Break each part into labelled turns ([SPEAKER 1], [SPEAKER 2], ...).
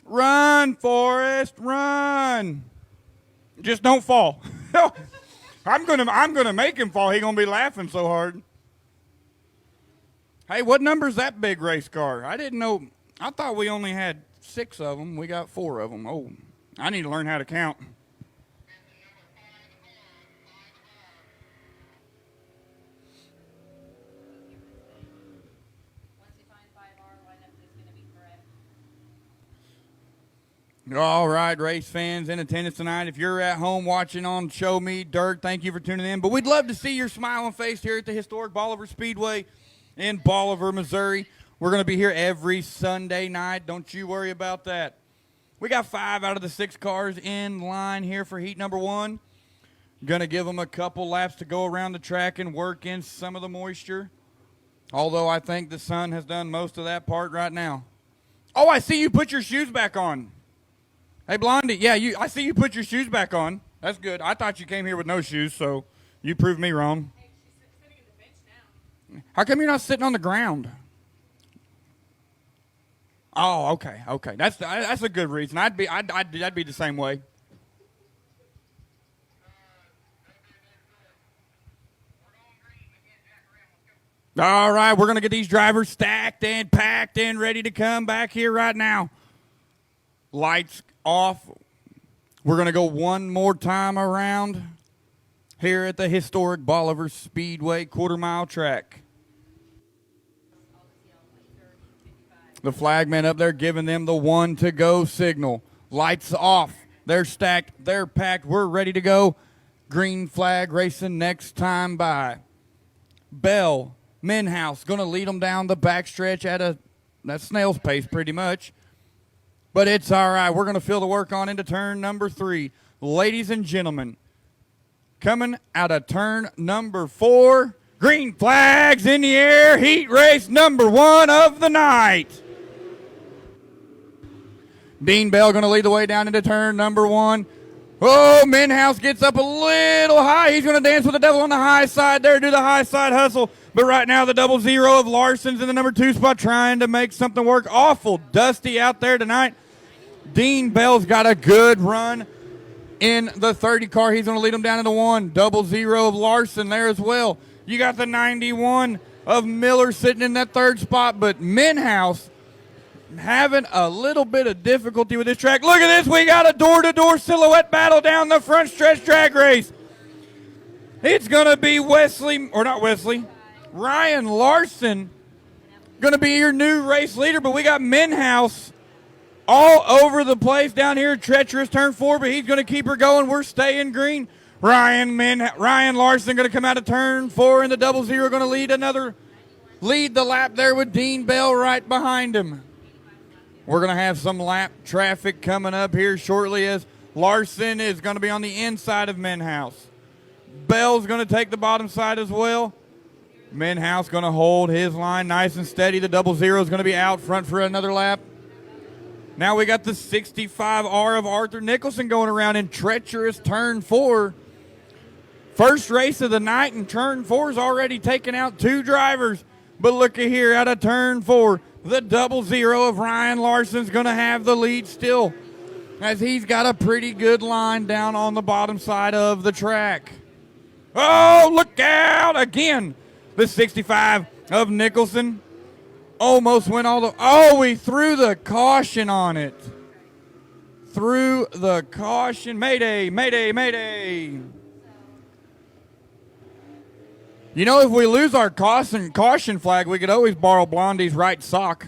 [SPEAKER 1] Run, Forrest, run. Just don't fall. I'm gonna make him fall. He's gonna be laughing so hard. Hey, what number's that big race car? I didn't know. I thought we only had 6 of them. We got 4 of them. Oh, I need to learn how to count. All right, race fans in attendance tonight. If you're at home watching on Show Me Dirt, thank you for tuning in. But we'd love to see your smiling face here at the historic Bolivar Speedway in Bolivar, Missouri. We're going to be here every Sunday night. Don't you worry about that. We got 5 out of the 6 cars in line here for heat number 1. Going to give them a couple laps to go around the track and work in some of the moisture. Although I think the sun has done most of that part right now. Oh, I see you put your shoes back on. Hey, Blondie, yeah, I see you put your shoes back on. That's good. I thought you came here with no shoes, so you proved me wrong.
[SPEAKER 2] Hey, she's sitting in the bench now.
[SPEAKER 1] How come you're not sitting on the ground? Oh, okay. That's a good reason. I'd be the same way. All right, we're gonna get these drivers stacked and packed and ready to come back here right now. Lights off. We're going to go one more time around here at the historic Bolivar Speedway quarter-mile track. The flagman up there giving them the 1 to go signal. Lights off. They're stacked. They're packed. We're ready to go. Green flag racing next time by. Bell, Menhouse, going to lead them down the backstretch at that snail's pace pretty much. But it's all right. We're going to fill the work on into turn number 3. Ladies and gentlemen, coming out of turn number 4, green flags in the air, heat race number 1 of the night. Dean Bell going to lead the way down into turn number 1. Oh, Menhouse gets up a little high. He's going to dance with the devil on the high side there, do the high side hustle. But right now, the 00 of Larson's in the number 2 spot trying to make something work. Awful dusty out there tonight. Dean Bell's got a good run in the 30 car. He's going to lead him down into 1. 00 of Larson there as well. You got the 91 of Miller sitting in that 3rd spot. But Menhouse having a little bit of difficulty with this track. Look at this. We got a door-to-door silhouette battle down the front stretch drag race. It's going to be Ryan Larson going to be your new race leader, but we got Menhouse all over the place down here. Treacherous turn 4, but he's going to keep her going. We're staying green. Ryan Larson going to come out of turn 4, and the 00 going to lead the lap there with Dean Bell right behind him. We're going to have some lap traffic coming up here shortly as Larson is going to be on the inside of Menhouse. Bell's going to take the bottom side as well. Menhouse going to hold his line nice and steady. The 00 is going to be out front for another lap. Now we got the 65R of Arthur Nicholson going around in treacherous turn 4. First race of the night, and turn 4's already taken out 2 drivers. But look at here, out of turn 4, the 00 of Ryan Larson's going to have the lead still, as he's got a pretty good line down on the bottom side of the track. Oh, look out again. The 65 of Nicholson almost went all the... Oh, we threw the caution on it. Threw the caution. Mayday, mayday, mayday. You know, if we lose our caution flag, we could always borrow Blondie's right sock.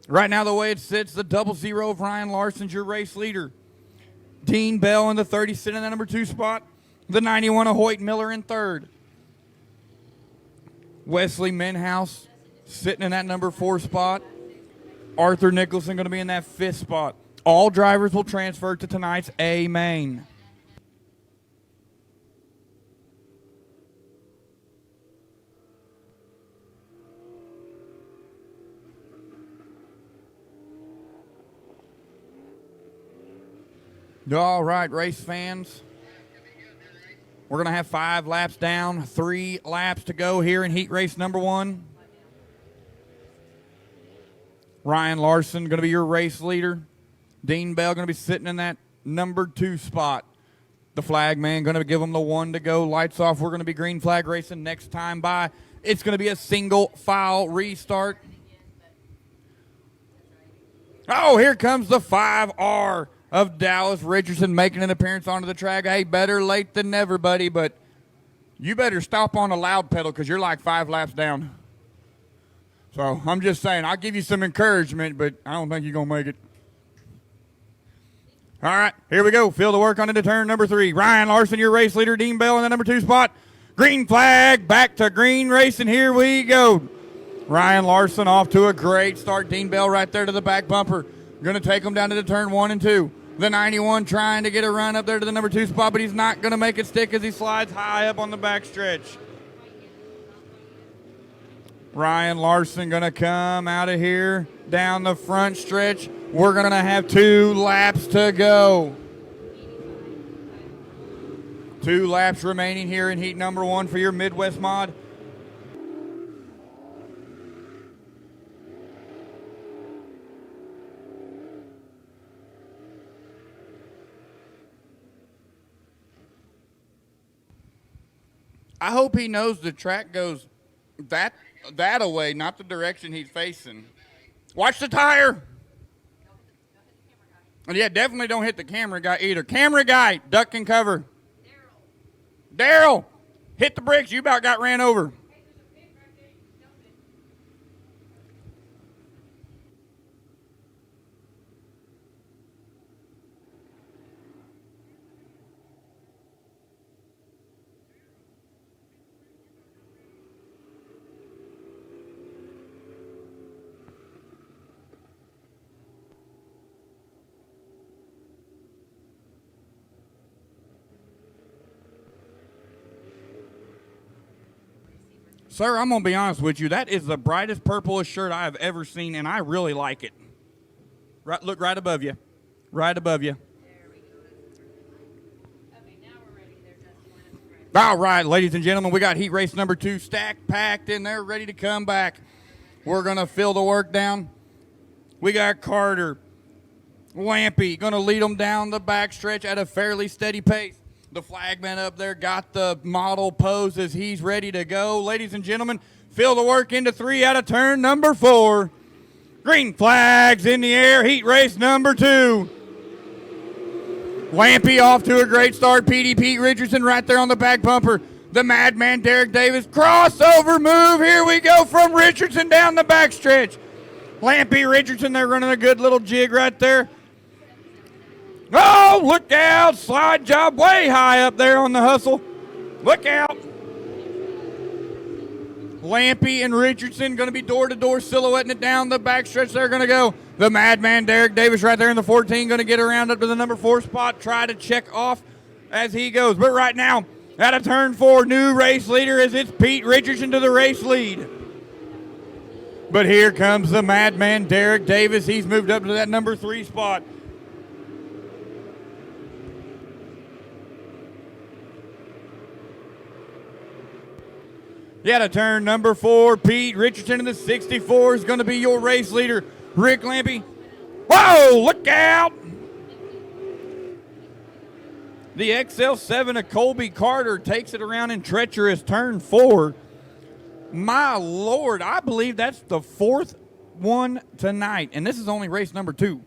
[SPEAKER 1] Right now, the way it sits, the 00 of Ryan Larson's your race leader. Dean Bell in the 30 sitting in the number 2 spot. The 91 of Hoyt Miller in 3rd. Wesley Menhouse sitting in that number 4 spot. Arthur Nicholson going to be in that 5th spot. All drivers will transfer to tonight's A main. All right, race fans. We're going to have 5 laps down, 3 laps to go here in heat race number 1. Ryan Larson going to be your race leader. Dean Bell going to be sitting in that number 2 spot. The flag man going to give them the 1 to go. Lights off. We're going to be green flag racing next time by. It's going to be a single file restart. Oh, here comes the 5R of Dallas Richardson making an appearance onto the track. Hey, better late than never, buddy, but you better stop on a loud pedal because you're like 5 laps down. So I'm just saying, I'll give you some encouragement, but I don't think you're going to make it. All right, here we go. Field of work on into turn number 3. Ryan Larson, your race leader. Dean Bell in the number 2 spot. Green flag, back to green racing. Here we go. Ryan Larson off to a great start. Dean Bell right there to the back bumper. Going to take him down to the turn 1 and 2. The 91 trying to get a run up there to the number 2 spot, but he's not going to make it stick as he slides high up on the back stretch. Ryan Larson going to come out of here down the front stretch. We're going to have 2 laps to go. 2 laps remaining here in heat number 1 for your Midwest mod. I hope he knows the track goes that away, not the direction he's facing. Watch the tire. And yeah, definitely don't hit the camera guy either. Camera guy, duck and cover. Daryl, hit the brakes. You about got ran over. Sir, I'm going to be honest with you. That is the brightest purplish shirt I have ever seen, and I really like it. Right, look right above you. Right above you.
[SPEAKER 2] There we go. Okay, now we're ready. They're just ready.
[SPEAKER 1] All right, ladies and gentlemen, we got heat race number 2 stacked, packed in there, ready to come back. We're going to fill the work down. We got Carter, Lampy, going to lead them down the back stretch at a fairly steady pace. The flagman up there got the model pose as he's ready to go. Ladies and gentlemen, fill the work into 3 out of turn number 4. Green flags in the air, heat race number 2. Lampy off to a great start. Petey Pete Richardson right there on the back bumper. The madman Derek Davis, crossover move. Here we go from Richardson down the back stretch. Lampy Richardson, they're running a good little jig right there. Oh, look out. Slide job way high up there on the hustle. Look out. Lampy and Richardson going to be door-to-door silhouetting it down the backstretch. They're going to go. The madman Derek Davis right there in the 14 going to get around up to the number 4 spot. Try to check off as he goes. But right now, out of turn 4, new race leader as it's Pete Richardson to the race lead. But here comes the madman Derek Davis. He's moved up to that number 3 spot. Yeah, to turn number 4, Pete Richardson in the 64 is going to be your race leader. Rick Lampy. Whoa, look out. The XL7 of Colby Carter takes it around in treacherous turn 4. My Lord, I believe that's the 4th one tonight, and this is only race number 2.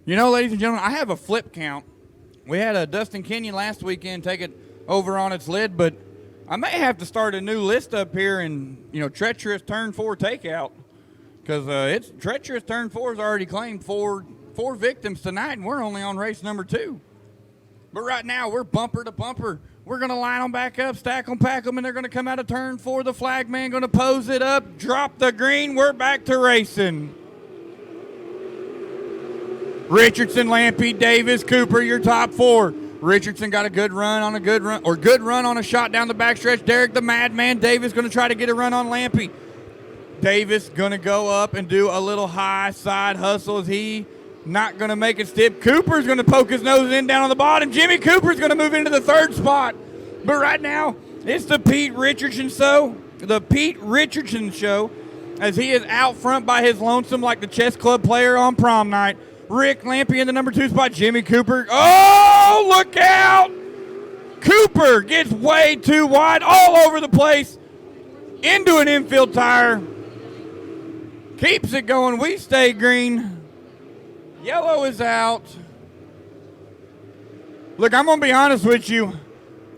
[SPEAKER 1] You know, ladies and gentlemen, I have a flip count. We had a Dustin Kenyon last weekend take it over on its lid, but I may have to start a new list up here and, treacherous turn 4 takeout. Because it's treacherous turn 4 has already claimed four victims tonight, and we're only on race number 2. But right now, we're bumper to bumper. We're going to line them back up, stack them, pack them, and they're going to come out of turn 4. The flag man going to pose it up, drop the green. We're back to racing. Richardson, Lampy, Davis, Cooper, your top 4. Richardson got a good run on a shot down the backstretch. Derek the Madman Davis going to try to get a run on Lampy. Davis going to go up and do a little high side hustle. Is he not going to make it stiff? Cooper's going to poke his nose in down on the bottom. Jimmy Cooper's going to move into the 3rd spot. But right now, it's the Pete Richardson show. The Pete Richardson show, as he is out front by his lonesome like the chess club player on prom night. Rick Lampy in the number 2 spot. Jimmy Cooper. Oh, look out! Cooper gets way too wide all over the place into an infield tire. Keeps it going. We stay green. Yellow is out. Look, I'm going to be honest with you.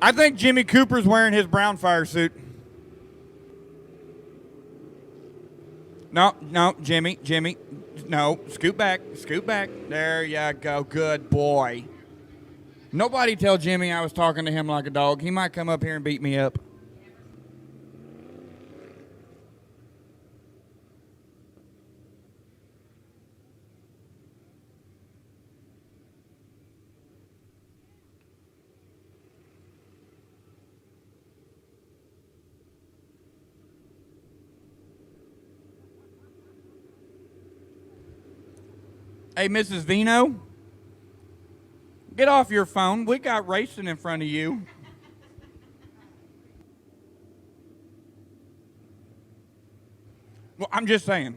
[SPEAKER 1] I think Jimmy Cooper's wearing his brown fire suit. No, Jimmy. No, scoot back. There you go. Good boy. Nobody tell Jimmy I was talking to him like a dog. He might come up here and beat me up. Hey, Mrs. Vino, get off your phone. We got racing in front of you. Well, I'm just saying.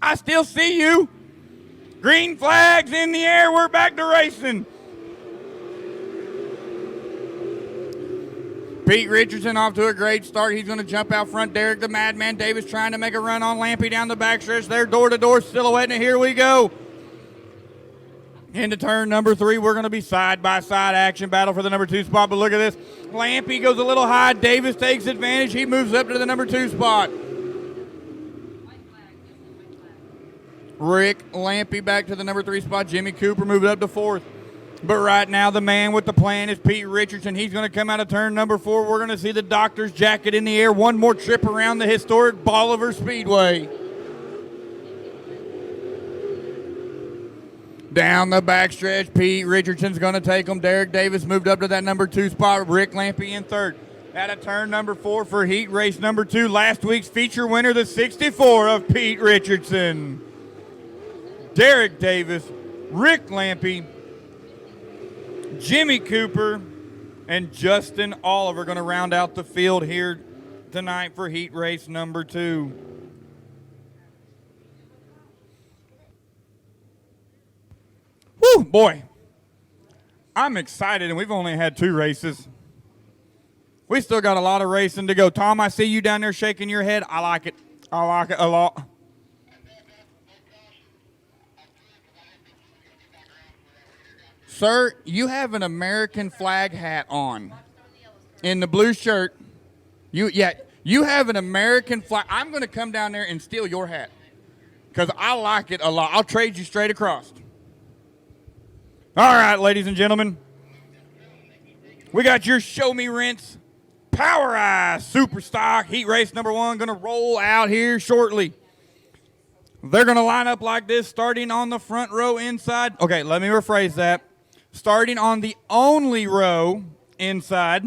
[SPEAKER 1] I still see you. Green flags in the air. We're back to racing. Pete Richardson off to a great start. He's going to jump out front. Derek the Madman Davis trying to make a run on Lampy down the backstretch. They're door-to-door silhouette, and here we go. Into turn number 3, we're going to be side-by-side action battle for the number 2 spot. But look at this. Lampy goes a little high. Davis takes advantage. He moves up to the number 2 spot. Rick Lampy back to the number 3 spot. Jimmy Cooper moved up to 4th. But right now, the man with the plan is Pete Richardson. He's going to come out of turn number 4. We're going to see the doctor's jacket in the air. One more trip around the historic Bolivar Speedway. Down the backstretch, Pete Richardson's going to take him. Derek Davis moved up to that number 2 spot. Rick Lampy in 3rd. At a turn number 4 for heat race number 2. Last week's feature winner, the 64 of Pete Richardson. Derek Davis, Rick Lampy, Jimmy Cooper, and Justin Oliver going to round out the field here tonight for heat race number 2. Woo, boy. I'm excited, and we've only had 2 races. We still got a lot of racing to go. Tom, I see you down there shaking your head. I like it. I like it a lot. Sir, you have an American flag hat on in the blue shirt. You have an American flag. I'm going to come down there and steal your hat because I like it a lot. I'll trade you straight across. All right, ladies and gentlemen, we got your Show Me Rinse Power Eye Super Stock Heat Race number 1 going to roll out here shortly. They're going to line up like this, starting on the front row inside. Okay, let me rephrase that. Starting on the only row inside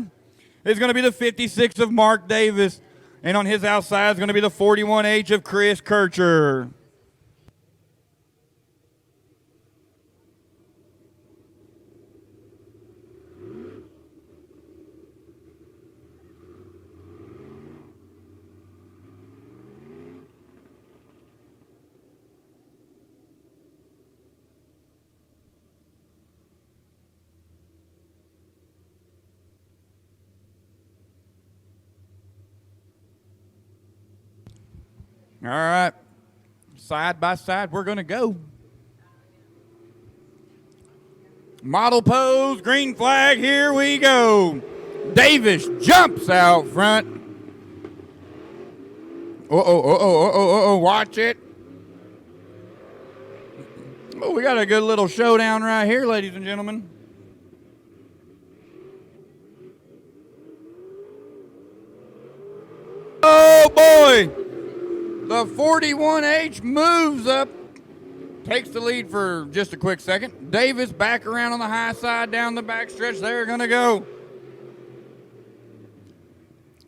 [SPEAKER 1] is going to be the 56 of Mark Davis. And on his outside is going to be the 41H of Chris Kircher. All right, side by side, we're going to go. Model pose, green flag, here we go. Davis jumps out front. Watch it. Well, we got a good little showdown right here, ladies and gentlemen. Oh, boy. The 41H moves up. Takes the lead for just a quick second. Davis back around on the high side down the back stretch. They're going to go.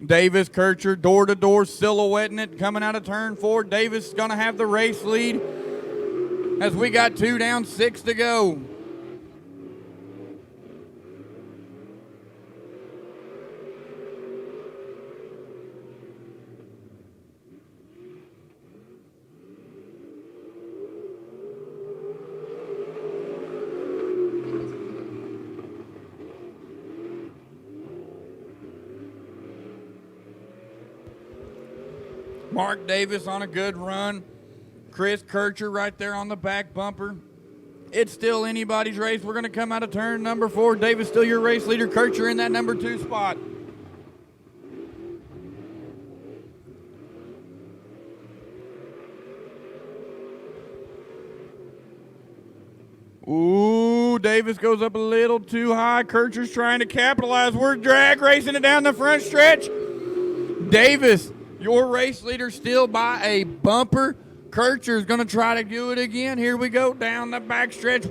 [SPEAKER 1] Davis, Kircher, door-to-door, silhouetting it, coming out of turn 4. Davis is going to have the race lead as we got 2 down, 6 to go. Mark Davis on a good run. Chris Kircher right there on the back bumper. It's still anybody's race. We're going to come out of turn number 4. Davis still your race leader. Kircher in that number 2 spot. Ooh, Davis goes up a little too high. Kircher's trying to capitalize. We're drag racing it down the front stretch. Davis, your race leader, still by a bumper. Kircher's going to try to do it again. Here we go down the back stretch.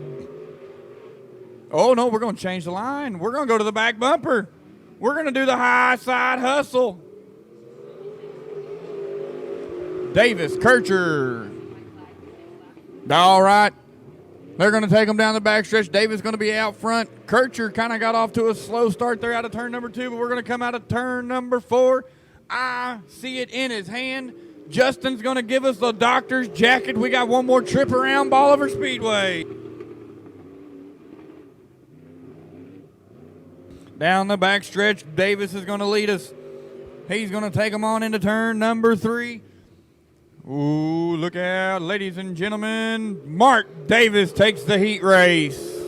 [SPEAKER 1] Oh, no, we're going to change the line. We're going to go to the back bumper. We're going to do the high side hustle. Davis, Kircher. All right. They're going to take them down the back stretch. Davis going to be out front. Kircher kind of got off to a slow start there out of turn number 2, but we're going to come out of turn number 4. I see it in his hand. Justin's going to give us the doctor's jacket. We got one more trip around Bolivar Speedway. Down the back stretch, Davis is going to lead us. He's going to take them on into turn number 3. Ooh, look out, ladies and gentlemen. Mark Davis takes the heat race.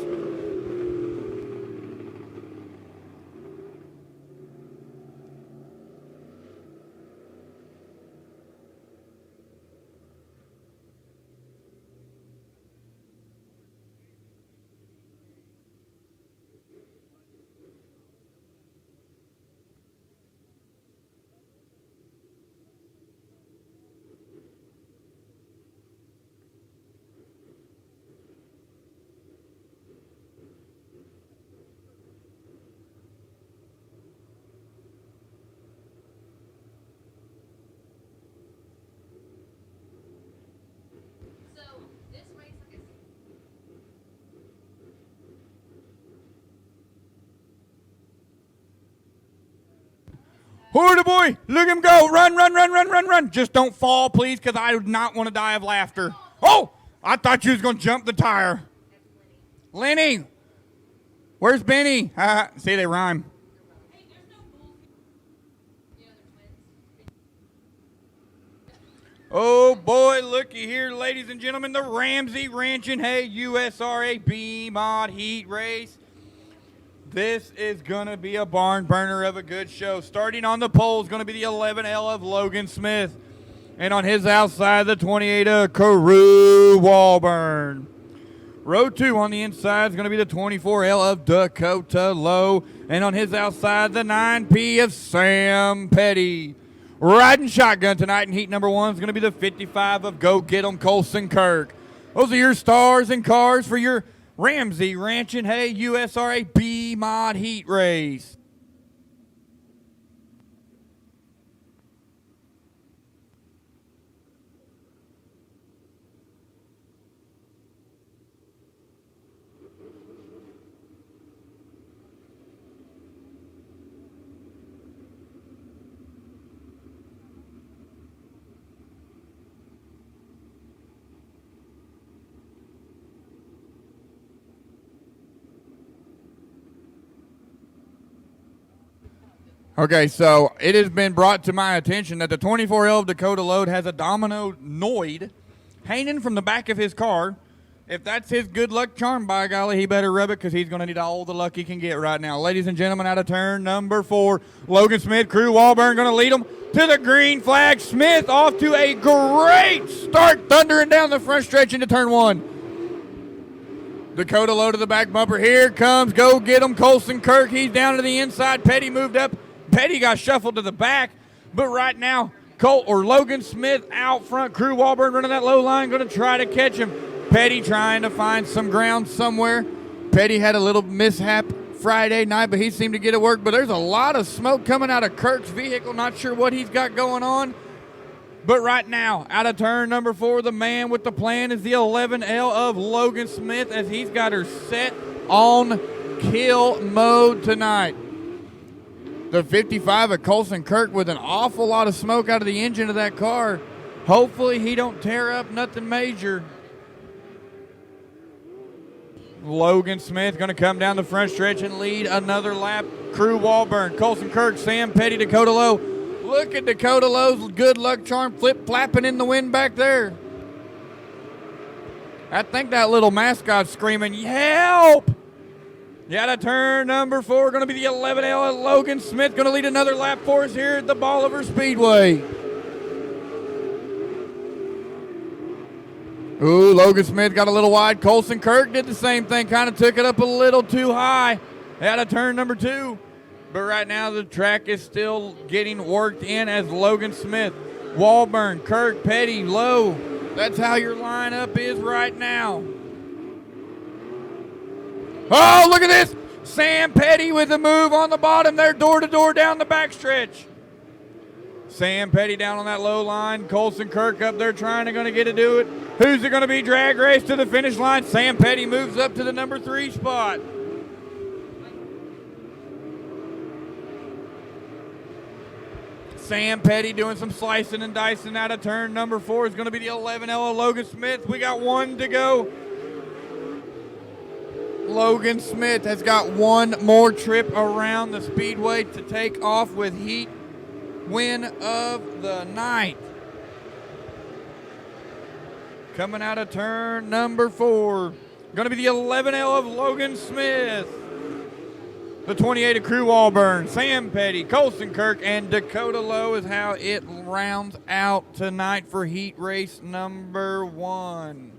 [SPEAKER 1] Hoodie boy, look him go. Run, run, run, run, run, run. Just don't fall, please, because I do not want to die of laughter. Oh, I thought you was going to jump the tire. Lenny. Where's Benny? See, they rhyme. Oh, boy, looky here, ladies and gentlemen. The Ramsey Ranch and Hay USRA B-mod heat race. This is going to be a barn burner of a good show. Starting on the pole is going to be the 11L of Logan Smith. And on his outside, the 28 of Carew Walburn. Row 2 on the inside is going to be the 24L of Dakota Lowe. And on his outside, the 9P of Sam Petty. Riding shotgun tonight in heat number 1 is going to be the 55 of Go Get 'em Colson Kirk. Those are your stars and cars for your Ramsey Ranch and Hay USRA B-mod heat race. Okay, so it has been brought to my attention that the 24L of Dakota Load has a domino noid hanging from the back of his car. If that's his good luck charm, by golly, he better rub it because he's going to need all the luck he can get right now. Ladies and gentlemen, out of turn number 4, Logan Smith, Carew Walburn going to lead them to the green flag. Smith off to a great start, thundering down the front stretch into turn 1. Dakota low to the back bumper. Here comes, go get him, Colson Kirk. He's down to the inside. Petty moved up. Petty got shuffled to the back. But right now, Logan Smith out front. Crew Walburn running that low line, going to try to catch him. Petty trying to find some ground somewhere. Petty had a little mishap Friday night, but he seemed to get it work. But there's a lot of smoke coming out of Kirk's vehicle. Not sure what he's got going on. But right now, out of turn number 4, the man with the plan is the 11L of Logan Smith, as he's got her set on kill mode tonight. The 55 of Colson Kirk with an awful lot of smoke out of the engine of that car. Hopefully he don't tear up nothing major. Logan Smith going to come down the front stretch and lead another lap. Crew Walburn, Colson Kirk, Sam Petty, Dakota Low. Look at Dakota Low's good luck charm flip-flapping in the wind back there. I think that little mascot's screaming, help! Yeah, to turn number 4, going to be the 11L of Logan Smith, going to lead another lap for us here at the Bolivar Speedway. Ooh, Logan Smith got a little wide. Colson Kirk did the same thing, kind of took it up a little too high. Out of turn number 2. But right now the track is still getting worked in as Logan Smith, Walburn, Kirk, Petty, Low. That's how your lineup is right now. Oh, look at this. Sam Petty with the move on the bottom there, door to door down the backstretch. Sam Petty down on that low line. Colson Kirk up there trying to get to do it. Who's it going to be? Drag race to the finish line. Sam Petty moves up to the number 3 spot. Sam Petty doing some slicing and dicing out of turn number 4 is going to be the 11L of Logan Smith. We got 1 to go. Logan Smith has got 1 more trip around the speedway to take off with heat win of the night. Coming out of turn number 4, going to be the 11L of Logan Smith. The 28 of Crew Walburn, Sam Petty, Colson Kirk, and Dakota Low is how it rounds out tonight for heat race number 1.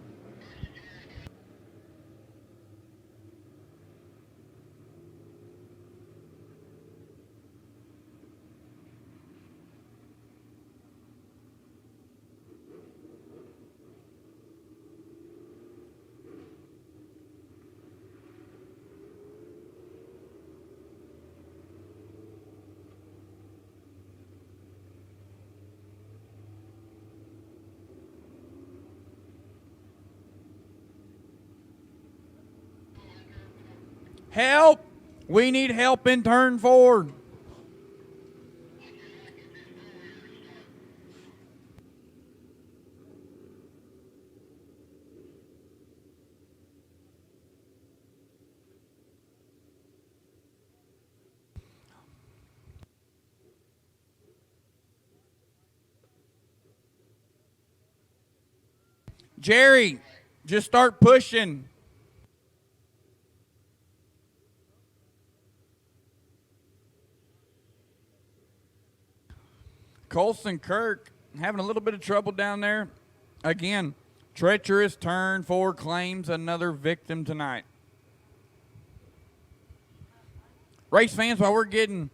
[SPEAKER 1] Help! We need help in turn 4. Jerry, just start pushing. Colson Kirk having a little bit of trouble down there. Again, treacherous turn 4 claims another victim tonight. Race fans, while we're getting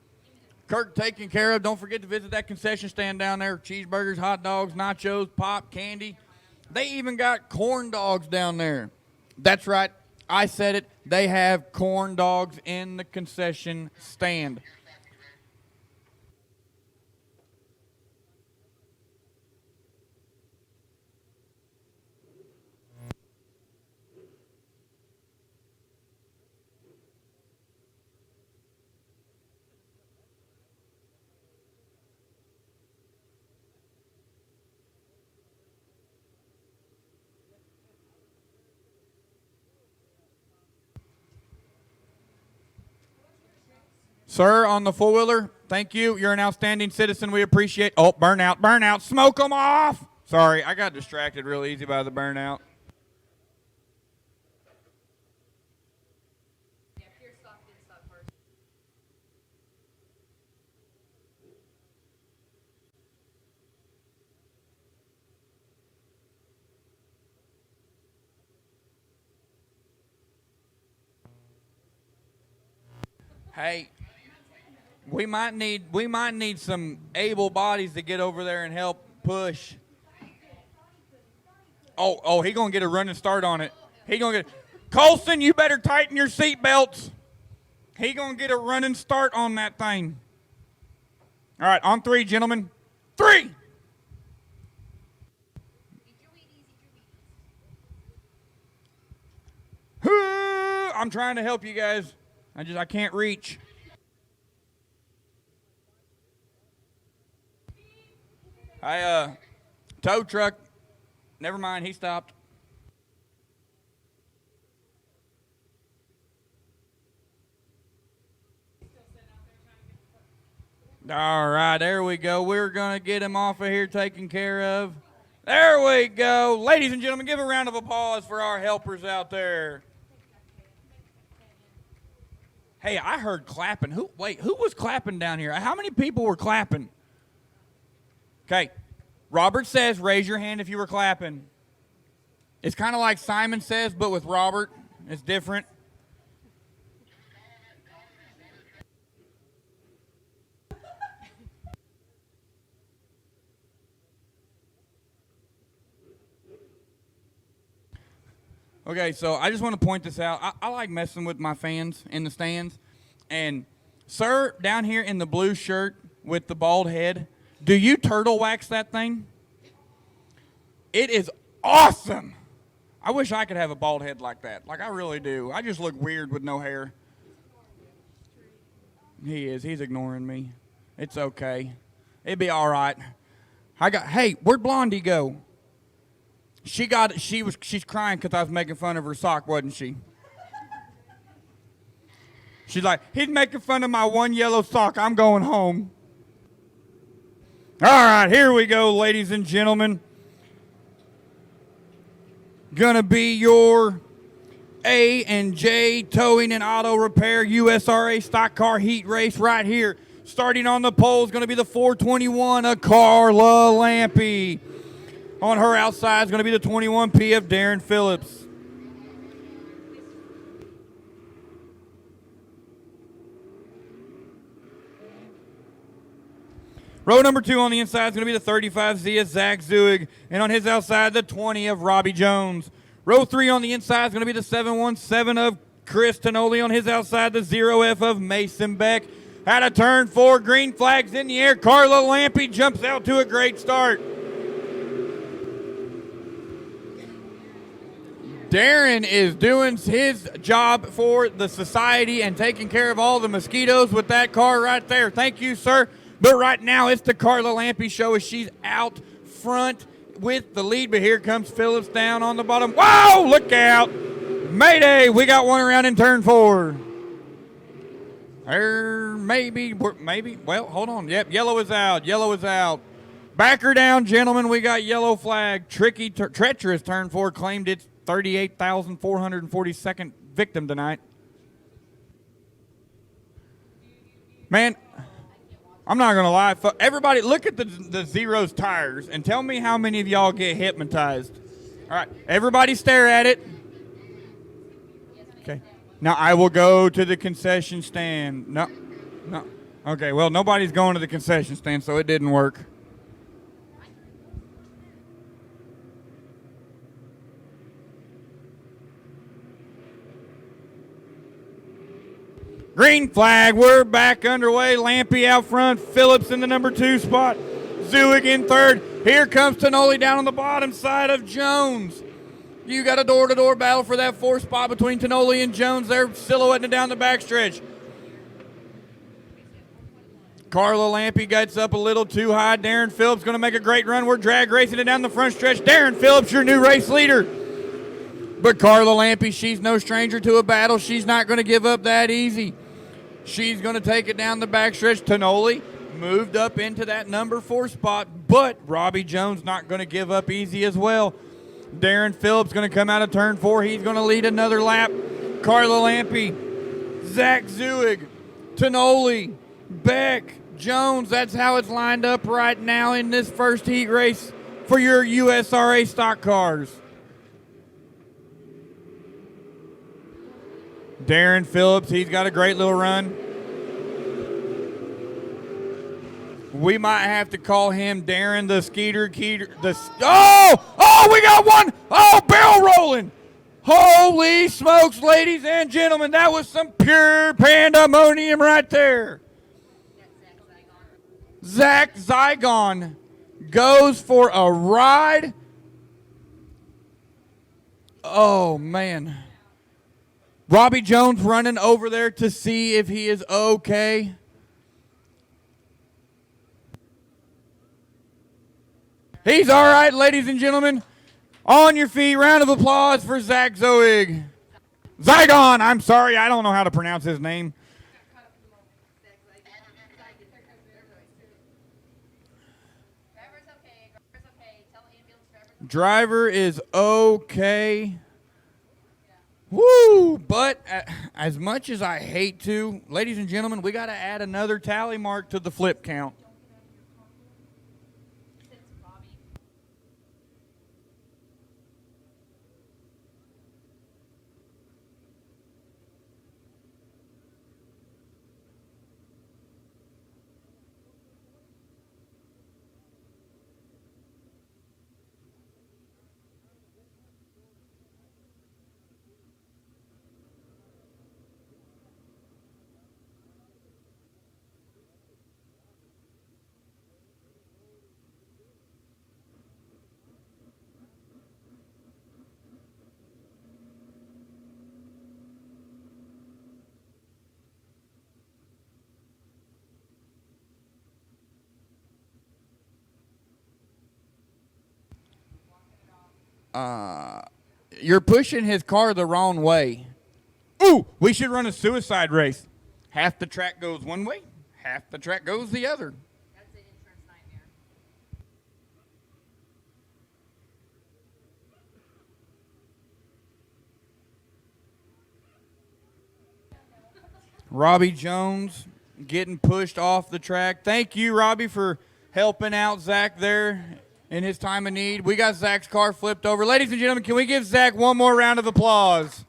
[SPEAKER 1] Kirk taken care of, don't forget to visit that concession stand down there. Cheeseburgers, hot dogs, nachos, pop, candy. They even got corn dogs down there. That's right. I said it. They have corn dogs in the concession stand. Sir, on the four-wheeler, thank you. You're an outstanding citizen. We appreciate. Oh, burnout. Smoke them off. Sorry, I got distracted real easy by the burnout. Hey, we might need some able bodies to get over there and help push. Oh, he gonna get a running start on it. He gonna get. Colson, you better tighten your seat belts. He gonna get a running start on that thing. All right, on 3, gentlemen. 3. I'm trying to help you guys. I can't reach. Tow truck. Never mind, he stopped. All right, there we go. We're going to get him off of here taken care of. There we go. Ladies and gentlemen, give a round of applause for our helpers out there. Hey, I heard clapping. Who was clapping down here? How many people were clapping? Okay. Robert says, raise your hand if you were clapping. It's kind of like Simon Says, but with Robert. It's different. Okay, so I just want to point this out. I like messing with my fans in the stands. And, sir, down here in the blue shirt with the bald head, do you turtle wax that thing? It is awesome. I wish I could have a bald head like that. Like, I really do. I just look weird with no hair. He is. He's ignoring me. It's okay. It'd be all right. Hey, where'd Blondie go? She's crying because I was making fun of her sock, wasn't she? She's like, he's making fun of my one yellow sock. I'm going home. All right, here we go, ladies and gentlemen. Gonna be your A&J Towing and Auto Repair USRA Stock Car Heat Race right here. Starting on the pole is going to be the 421 of Carla Lampe. On her outside is going to be the 21P of Darren Phillips. Row number 2 on the inside is going to be the 35Z of Zach Zuig. And on his outside, the 20 of Robbie Jones. Row 3 on the inside is going to be the 717 of Chris Tonoli. On his outside, the 0F of Mason Beck. Out of turn 4, green flags in the air. Carla Lampe jumps out to a great start. Darren is doing his job for the society and taking care of all the mosquitoes with that car right there. Thank you, sir. But right now, it's the Carla Lampe show as she's out front with the lead. But here comes Phillips down on the bottom. Whoa, look out. Mayday, we got one around in turn 4. Maybe, well, hold on. Yep, yellow is out. Back her down, gentlemen. We got yellow flag. Treacherous turn 4 claimed its 38,442nd victim tonight. Man, I'm not going to lie. Everybody, look at the Zero's tires and tell me how many of y'all get hypnotized. All right, everybody stare at it. Okay. Now, I will go to the concession stand. No. Okay, well, nobody's going to the concession stand, so it didn't work. Green flag, we're back underway. Lampe out front, Phillips in the number 2 spot, Zuig in 3rd. Here comes Tonoli down on the bottom side of Jones. You got a door-to-door battle for that 4th spot between Tonoli and Jones. They're silhouetting it down the backstretch. Carla Lampe gets up a little too high. Darren Phillips going to make a great run. We're drag racing it down the front stretch. Darren Phillips, your new race leader. But Carla Lampe, she's no stranger to a battle. She's not going to give up that easy. She's going to take it down the backstretch. Tonoli moved up into that number 4 spot, but Robbie Jones not going to give up easy as well. Darren Phillips going to come out of turn 4. He's going to lead another lap. Carla Lampe, Zach Zuig, Tonoli, Beck, Jones. That's how it's lined up right now in this first heat race for your USRA stock cars. Darren Phillips, he's got a great little run. We might have to call him Darren the Skeeter Keeter. Oh, we got one. Oh, barrel rolling. Holy smokes, ladies and gentlemen. That was some pure pandemonium right there. Zach Zygon goes for a ride. Oh, man. Robbie Jones running over there to see if he is okay. He's all right, ladies and gentlemen. On your feet, round of applause for Zach Zoig. Zygon, I'm sorry, I don't know how to pronounce his name. Driver is okay. Woo! But as much as I hate to, ladies and gentlemen, we got to add another tally mark to the flip count. You're pushing his car the wrong way. Ooh, we should run a suicide race. Half the track goes one way, half the track goes the other.
[SPEAKER 2] That's an insurance nightmare.
[SPEAKER 1] Robbie Jones getting pushed off the track. Thank you, Robbie, for helping out Zach there in his time of need. We got Zach's car flipped over. Ladies and gentlemen, can we give Zach one more round of applause?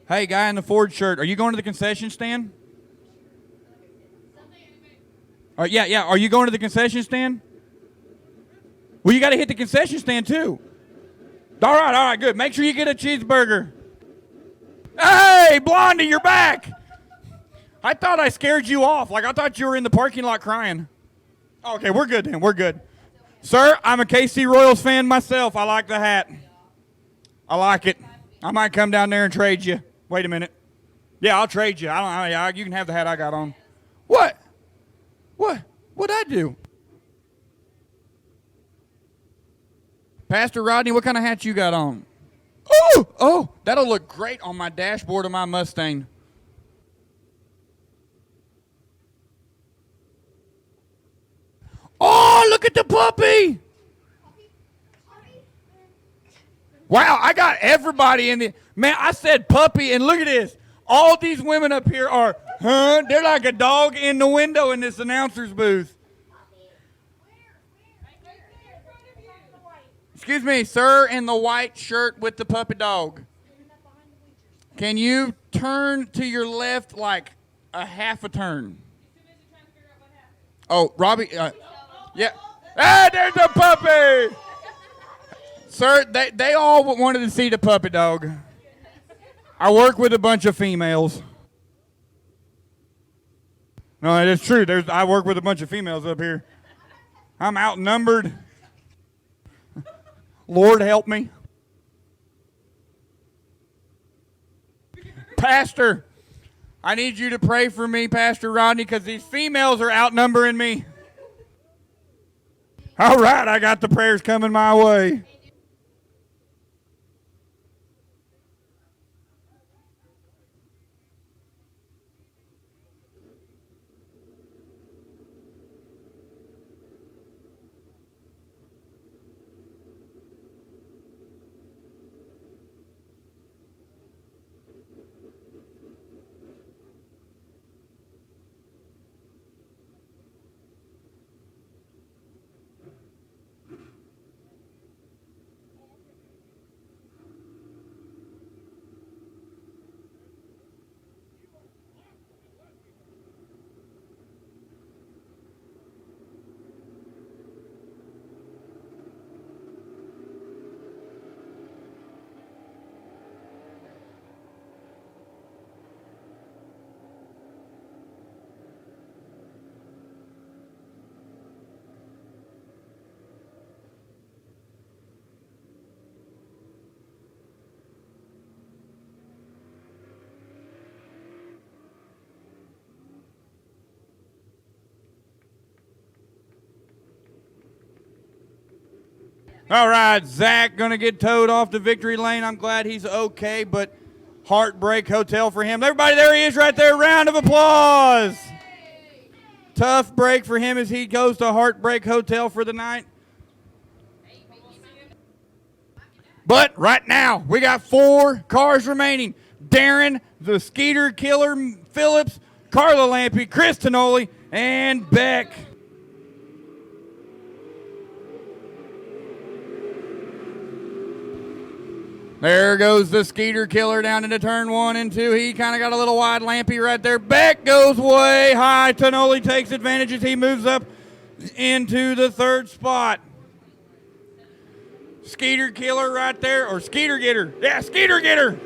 [SPEAKER 1] Hey, guy in the Ford shirt, are you going to the concession stand? Yeah. Are you going to the concession stand? Well, you got to hit the concession stand, too. All right, good. Make sure you get a cheeseburger. Hey, Blondie, you're back. I thought I scared you off. Like, I thought you were in the parking lot crying. Okay, we're good then. We're good. Sir, I'm a KC Royals fan myself. I like the hat. I like it. I might come down there and trade you. Wait a minute. Yeah, I'll trade you. You can have the hat I got on. What? What'd I do? Pastor Rodney, what kind of hat you got on? Oh, that'll look great on my dashboard of my Mustang. Oh, look at the puppy. Wow, I got everybody in the... Man, I said puppy, and look at this. All these women up here are, they're like a dog in the window in this announcer's booth. Excuse me, sir, in the white shirt with the puppy dog. Can you turn to your left like a half a turn? Oh, Robbie. Yeah. Ah, there's the puppy. Sir, they all wanted to see the puppy dog. I work with a bunch of females. No, it is true. I work with a bunch of females up here. I'm outnumbered. Lord help me. Pastor, I need you to pray for me, Pastor Rodney, because these females are outnumbering me. All right, I got the prayers coming my way. All right, Zach going to get towed off to victory lane. I'm glad he's okay, but heartbreak hotel for him. Everybody, there he is right there. Round of applause. Tough break for him as he goes to Heartbreak Hotel for the night. But right now, we got 4 cars remaining. Darren, the Skeeter Killer Phillips, Carla Lampe, Chris Tonoli, and Beck. There goes the Skeeter Killer down into turn 1 and 2. He kind of got a little wide. Lampe right there. Beck goes way high. Tonoli takes advantage as he moves up into the 3rd spot. Skeeter Killer right there, or Skeeter Getter. Yeah, Skeeter Getter.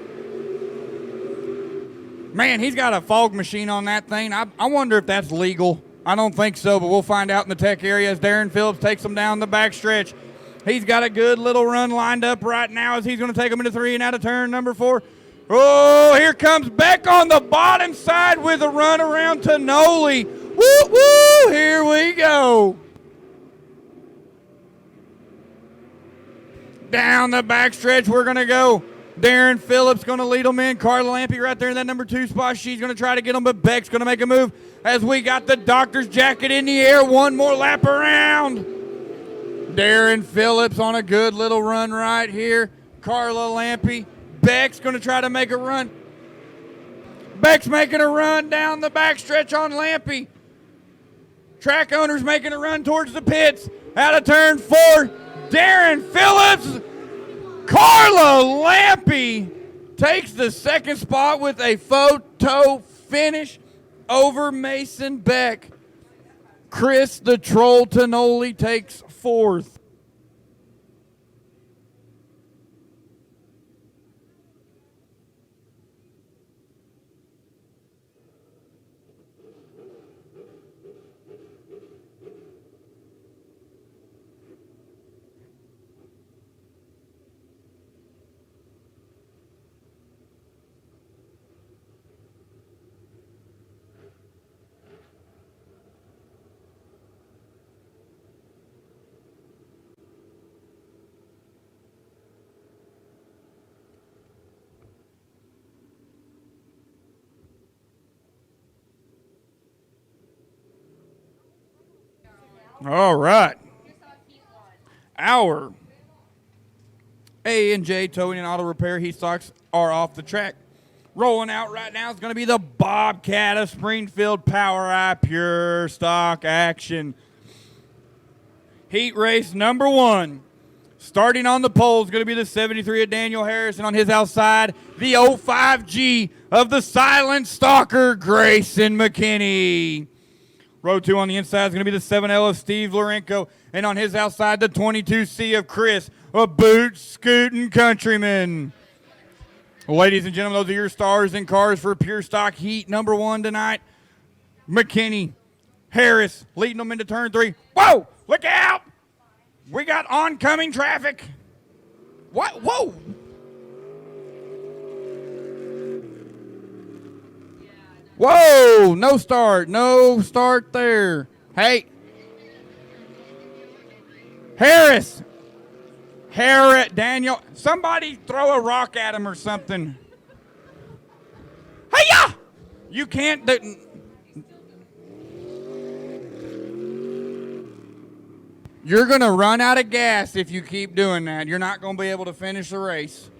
[SPEAKER 1] Man, he's got a fog machine on that thing. I wonder if that's legal. I don't think so, but we'll find out in the tech area as Darren Phillips takes him down the backstretch. He's got a good little run lined up right now as he's going to take him into 3 and out of turn number 4. Oh, here comes Beck on the bottom side with a run around Tonoli. Woo, woo, here we go. Down the backstretch we're going to go. Darren Phillips going to lead them in. Carla Lampe right there in that number 2 spot. She's going to try to get them, but Beck's going to make a move as we got the doctor's jacket in the air. One more lap around. Darren Phillips on a good little run right here. Carla Lampe. Beck's going to try to make a run. Beck's making a run down the backstretch on Lampe. Track owner's making a run towards the pits. Out of turn 4. Darren Phillips. Carla Lampe takes the 2nd spot with a photo finish over Mason Beck. Chris the Troll Tonoli takes 4th. All right. Our A&J Towing and Auto Repair heat stocks are off the track. Rolling out right now is going to be the Bobcat of Springfield Power Eye Pure Stock Action. Heat race number 1. Starting on the pole is going to be the 73 of Daniel Harris, and on his outside, the 05G of the Silent Stalker, Grayson McKinney. Row 2 on the inside is going to be the 7L of Steve Lorenko, and on his outside, the 22C of Chris, a boot scooting countryman. Ladies and gentlemen, those are your stars and cars for Pure Stock Heat number 1 tonight. McKinney, Harris leading them into turn 3. Whoa, look out! We got oncoming traffic. What? Whoa! Whoa! No start. No start there. Hey. Harris. Daniel. Somebody throw a rock at him or something. Hey-ya! You can't. You're going to run out of gas if you keep doing that. You're not going to be able to finish the race.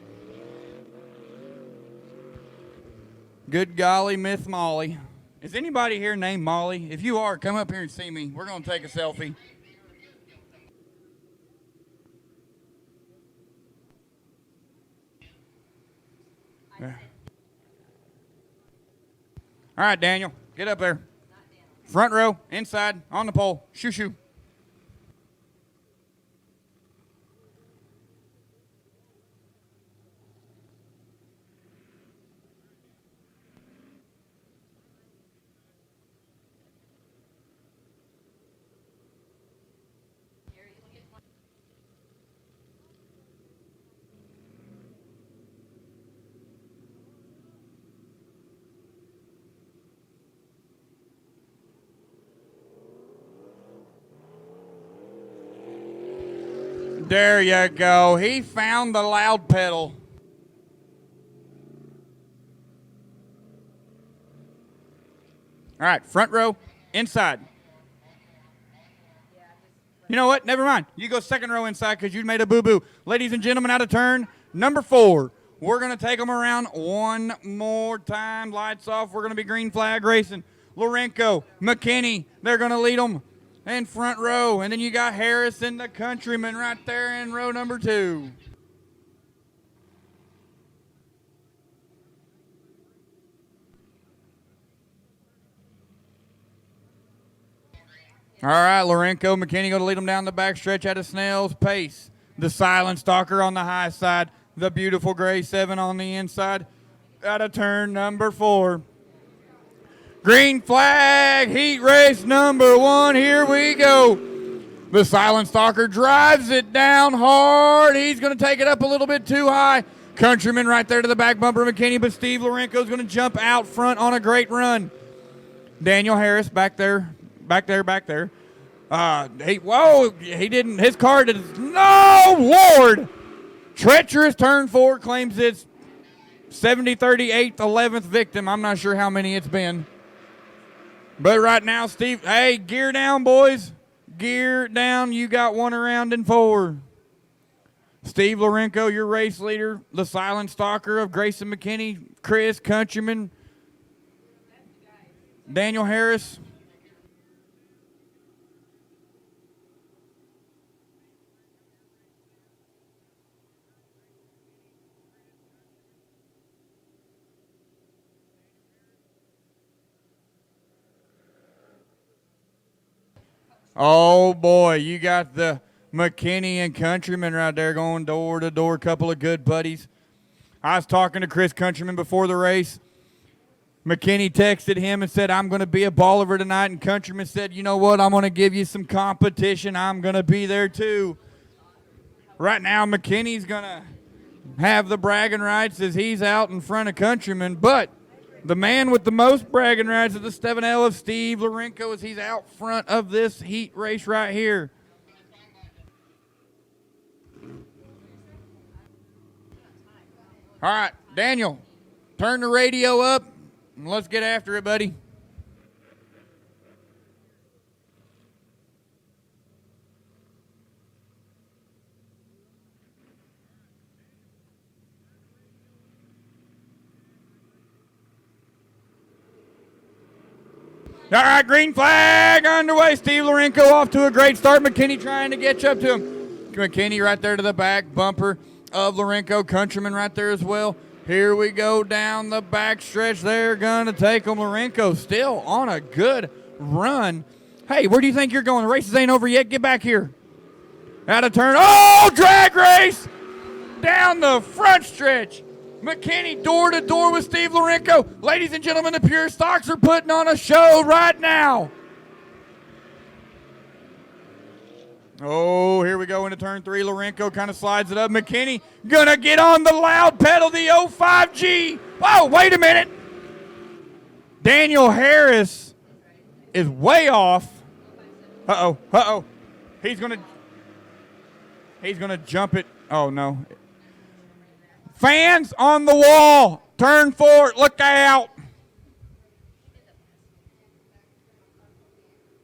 [SPEAKER 1] Good golly, Myth Molly. Is anybody here named Molly? If you are, come up here and see me. We're going to take a selfie. Yeah. All right, Daniel, get up there. Front row, inside, on the pole. Shoo, shoo. There you go. He found the loud pedal. All right, front row, inside. You know what? Never mind. You go second row inside because you made a boo-boo. Ladies and gentlemen, out of turn number 4. We're going to take them around one more time. Lights off. We're going to be green flag racing. Lorenko, McKinney, they're going to lead them in front row. And then you got Harris and the countryman right there in row number 2. All right, Lorenko, McKinney going to lead them down the backstretch at a snail's pace. The Silent Stalker on the high side. The beautiful gray 7 on the inside. Out of turn number 4. Green flag, heat race number 1. Here we go. The Silent Stalker drives it down hard. He's going to take it up a little bit too high. Countryman right there to the back bumper, McKinney, but Steve Lorenko is going to jump out front on a great run. Daniel Harris back there. He didn't, his car did, no, Lord! Treacherous turn 4 claims its 70, 38th, 11th victim. I'm not sure how many it's been. But right now, Steve, hey, gear down, boys. Gear down. You got one around in 4. Steve Lorenko, your race leader. The Silent Stalker of Grayson McKinney. Chris Countryman. Daniel Harris. Oh, boy, you got the McKinney and Countryman right there going door to door, couple of good buddies. I was talking to Chris Countryman before the race. McKinney texted him and said, I'm going to be at Bolivar tonight, and Countryman said, you know what, I'm going to give you some competition. I'm going to be there too. Right now, McKinney's going to have the bragging rights as he's out in front of Countryman, but the man with the most bragging rights is the 7L of Steve Lorenko as he's out front of this heat race right here. All right, Daniel, turn the radio up and let's get after it, buddy. All right, green flag underway. Steve Lorenko off to a great start. McKinney trying to catch up to him. McKinney right there to the back bumper of Lourenco. Countryman right there as well. Here we go down the back stretch. They're going to take them. Lourenco still on a good run. Hey, where do you think you're going? The races ain't over yet. Get back here. Out of turn. Oh, drag race down the front stretch. McKinney door to door with Steve Lourenco. Ladies and gentlemen, the Pure Stocks are putting on a show right now. Oh, here we go into turn 3. Lourenco kind of slides it up. McKinney gonna get on the loud pedal, the 05G. Oh, wait a minute. Daniel Harris is way off. Uh-oh. He's gonna jump it. Oh, no. Fans on the wall. Turn 4, look out.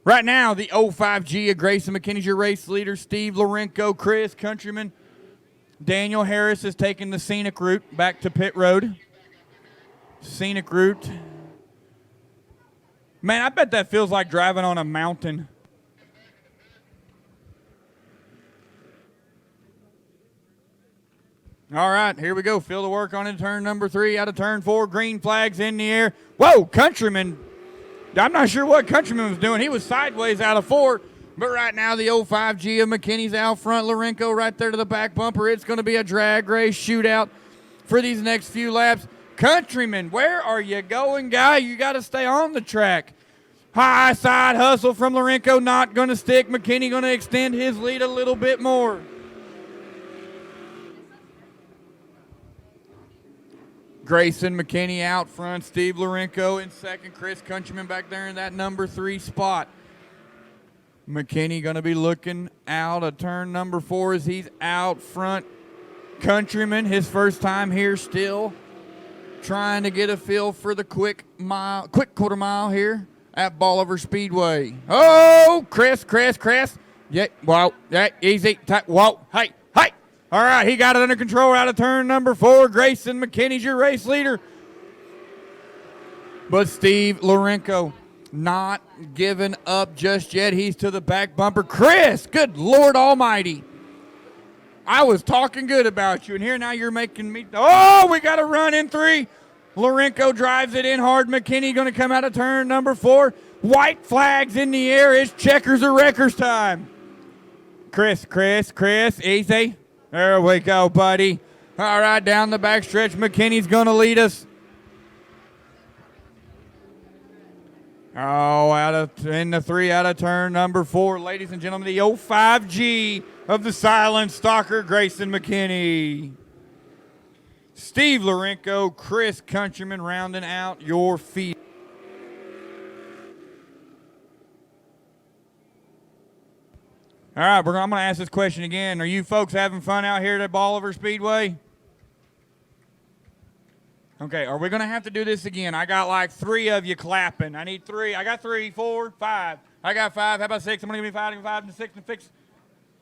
[SPEAKER 1] Right now, the 05G of Grayson McKinney's your race leader. Steve Lourenco, Chris Countryman. Daniel Harris is taking the scenic route back to pit road. Scenic route. Man, I bet that feels like driving on a mountain. All right, here we go. Field of work on in turn number 3. Out of turn 4, green flags in the air. Whoa, Countryman. I'm not sure what Countryman was doing. He was sideways out of 4. But right now, the 05G of McKinney's out front. Lourenco right there to the back bumper. It's going to be a drag race shootout for these next few laps. Countryman, where are you going, guy? You got to stay on the track. High side hustle from Lourenco. Not going to stick. McKinney going to extend his lead a little bit more. Grayson McKinney out front. Steve Lourenco in second. Chris Countryman back there in that number 3 spot. McKinney going to be looking out of turn number 4 as he's out front. Countryman, his first time here, still trying to get a feel for the quick quarter mile here at Bolivar Speedway. Oh, Chris. Yeah, whoa, yeah, easy. Whoa, hey. All right, he got it under control out of turn number 4. Grayson McKinney's your race leader. But Steve Lourenco not giving up just yet. He's to the back bumper. Chris, good Lord almighty. I was talking good about you, and here now you're making me. Oh, we got a run in 3. Lourenco drives it in hard. McKinney going to come out of turn number 4. White flags in the air. It's checkers or wreckers time. Chris, easy. There we go, buddy. All right, down the back stretch. McKinney's going to lead us. Oh, in the 3 out of turn number 4. Ladies and gentlemen, the 05G of the silent stalker, Grayson McKinney. Steve Lourenco, Chris Countryman rounding out your field. All right, I'm going to ask this question again. Are you folks having fun out here at Bolivar Speedway? Okay, are we going to have to do this again? I got like 3 of you clapping. I need 3. I got 3, 4, 5. I got 5. How about 6? I'm going to give me 5, 5 and 6 and fix.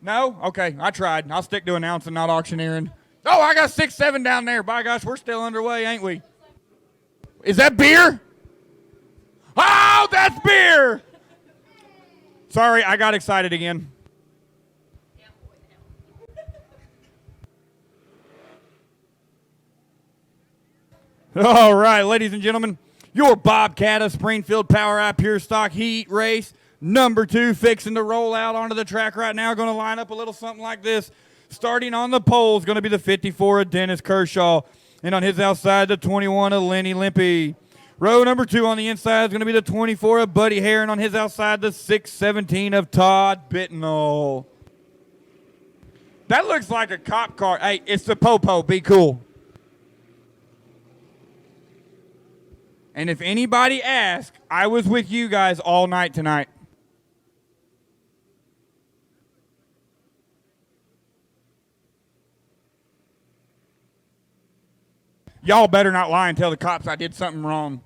[SPEAKER 1] No? Okay, I tried. I'll stick to announcing, not auctioneering. Oh, I got 6, 7 down there. By gosh, we're still underway, ain't we? Is that beer? Oh, that's beer! Sorry, I got excited again. All right, ladies and gentlemen, your Bobcat of Springfield Power Eye Pure Stock Heat Race number 2 fixing to roll out onto the track right now. Going to line up a little something like this. Starting on the pole is going to be the 54 of Dennis Kershaw. And on his outside, the 21 of Lenny Limpy. Row number 2 on the inside is going to be the 24 of Buddy Hare. And on his outside, the 617 of Todd Bittnell. That looks like a cop car. Hey, it's the Popo. Be cool. And if anybody asks, I was with you guys all night tonight. Y'all better not lie and tell the cops I did something wrong.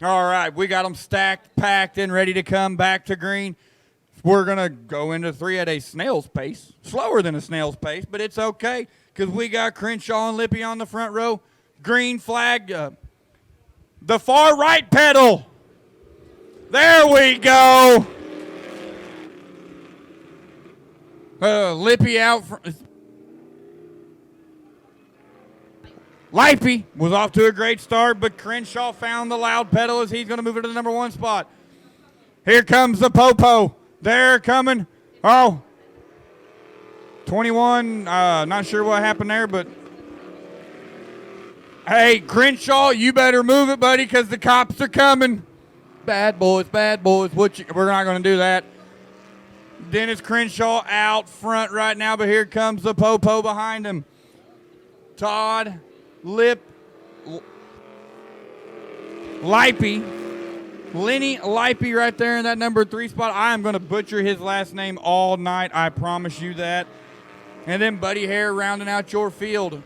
[SPEAKER 1] All right, we got them stacked, packed, and ready to come back to green. We're going to go into 3 at a snail's pace. Slower than a snail's pace, but it's okay because we got Crenshaw and Lippy on the front row. Green flag. The far right pedal. There we go. Lippy out front. Lipey was off to a great start, but Crenshaw found the loud pedal as he's going to move into the number 1 spot. Here comes the Popo. They're coming. Oh, 21. Not sure what happened there, but hey, Crenshaw, you better move it, buddy, because the cops are coming. Bad boys, bad boys. We're not going to do that. Dennis Crenshaw out front right now, but here comes the Popo behind him. Todd Lipey, Lenny Lipey right there in that number 3 spot. I am going to butcher his last name all night. I promise you that. And then Buddy Hare rounding out your field.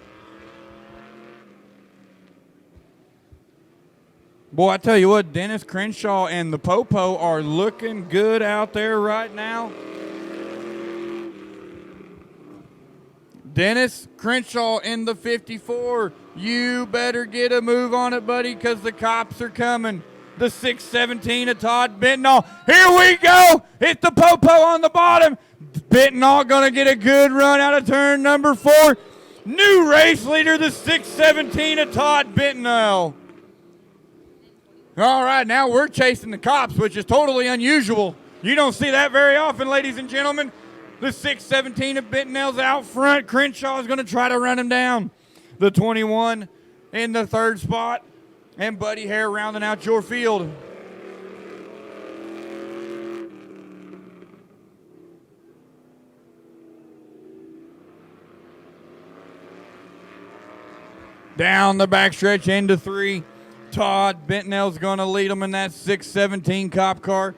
[SPEAKER 1] Boy, I tell you what, Dennis Crenshaw and the Popo are looking good out there right now. Dennis Crenshaw in the 54. You better get a move on it, buddy, because the cops are coming. The 617 of Todd Bentonall. Here we go. It's the Popo on the bottom. Bentonall going to get a good run out of turn number 4. New race leader, the 617 of Todd Bentonall. All right, now we're chasing the cops, which is totally unusual. You don't see that very often, ladies and gentlemen. The 617 of Bentonell's out front. Crenshaw is going to try to run him down. The 21 in the 3rd spot. And Buddy Hare rounding out your field. Down the backstretch into 3. Todd Bentonell's going to lead them in that 617 cop car.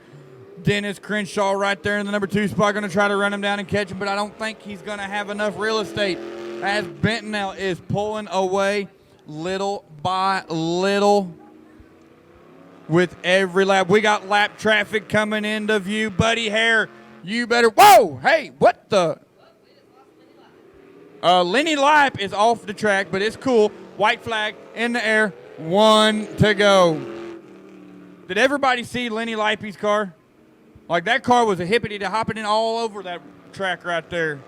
[SPEAKER 1] Dennis Crenshaw right there in the number 2 spot, going to try to run him down and catch him, but I don't think he's going to have enough real estate as Bentonell is pulling away little by little with every lap. We got lap traffic coming into view. Buddy Hare, you better. Whoa! Hey, what the? Lenny Lipe is off the track, but it's cool. White flag in the air. 1 to go. Did everybody see Lenny Lipey's car? Like, that car was a hippity to hopping in all over that track right there.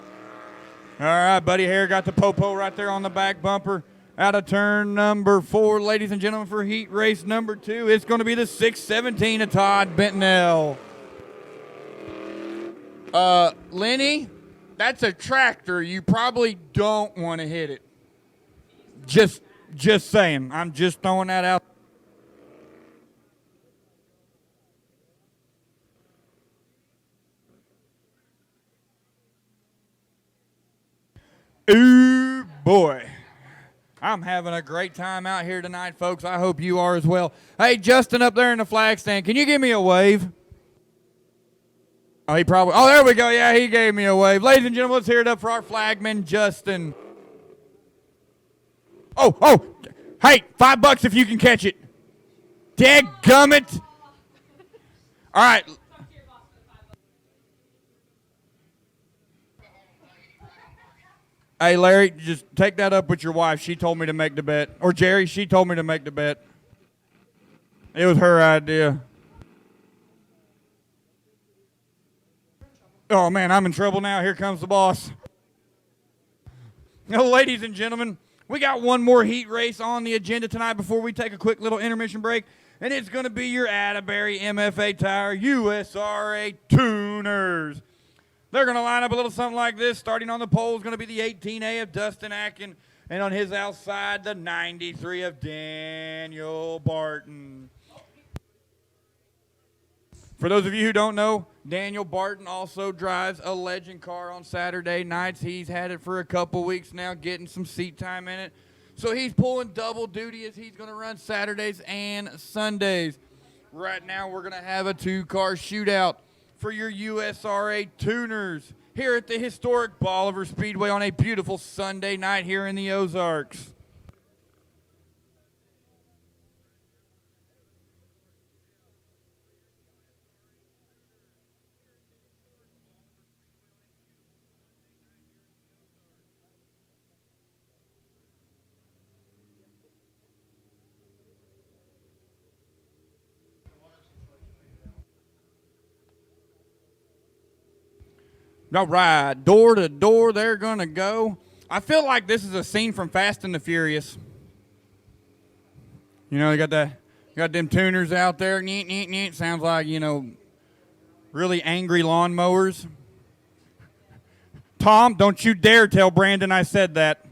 [SPEAKER 1] All right, Buddy Hare got the Popo right there on the back bumper. Out of turn number 4, ladies and gentlemen, for heat race number 2, it's going to be the 617 of Todd Bentonall. Lenny, that's a tractor. You probably don't want to hit it. Just saying. I'm just throwing that out. Ooh, boy. I'm having a great time out here tonight, folks. I hope you are as well. Hey, Justin up there in the flag stand, can you give me a wave? Oh, he probably. Oh, there we go. Yeah, he gave me a wave. Ladies and gentlemen, let's hear it up for our flagman, Justin. Oh, hey, $5 if you can catch it. Dadgummit. All right. Hey, Larry, just take that up with your wife. She told me to make the bet. Or Jerry, she told me to make the bet. It was her idea. Oh, man, I'm in trouble now. Here comes the boss. Now, ladies and gentlemen, we got one more heat race on the agenda tonight before we take a quick little intermission break, and it's going to be your Atterbury MFA Tire USRA Tuners. They're going to line up a little something like this. Starting on the pole is going to be the 18A of Dustin Atkin, and on his outside, the 93 of Daniel Barton. For those of you who don't know, Daniel Barton also drives a legend car on Saturday nights. He's had it for a couple weeks now, getting some seat time in it. So he's pulling double duty as he's going to run Saturdays and Sundays. Right now, we're going to have a 2-car shootout for your USRA Tuners here at the historic Bolivar Speedway on a beautiful Sunday night here in the Ozarks. All right, door to door, they're going to go. I feel like this is a scene from Fast and the Furious. You know, you got them tuners out there. Neat, neat, neat. Sounds like, you know, really angry lawnmowers. Tom, don't you dare tell Brandon I said that.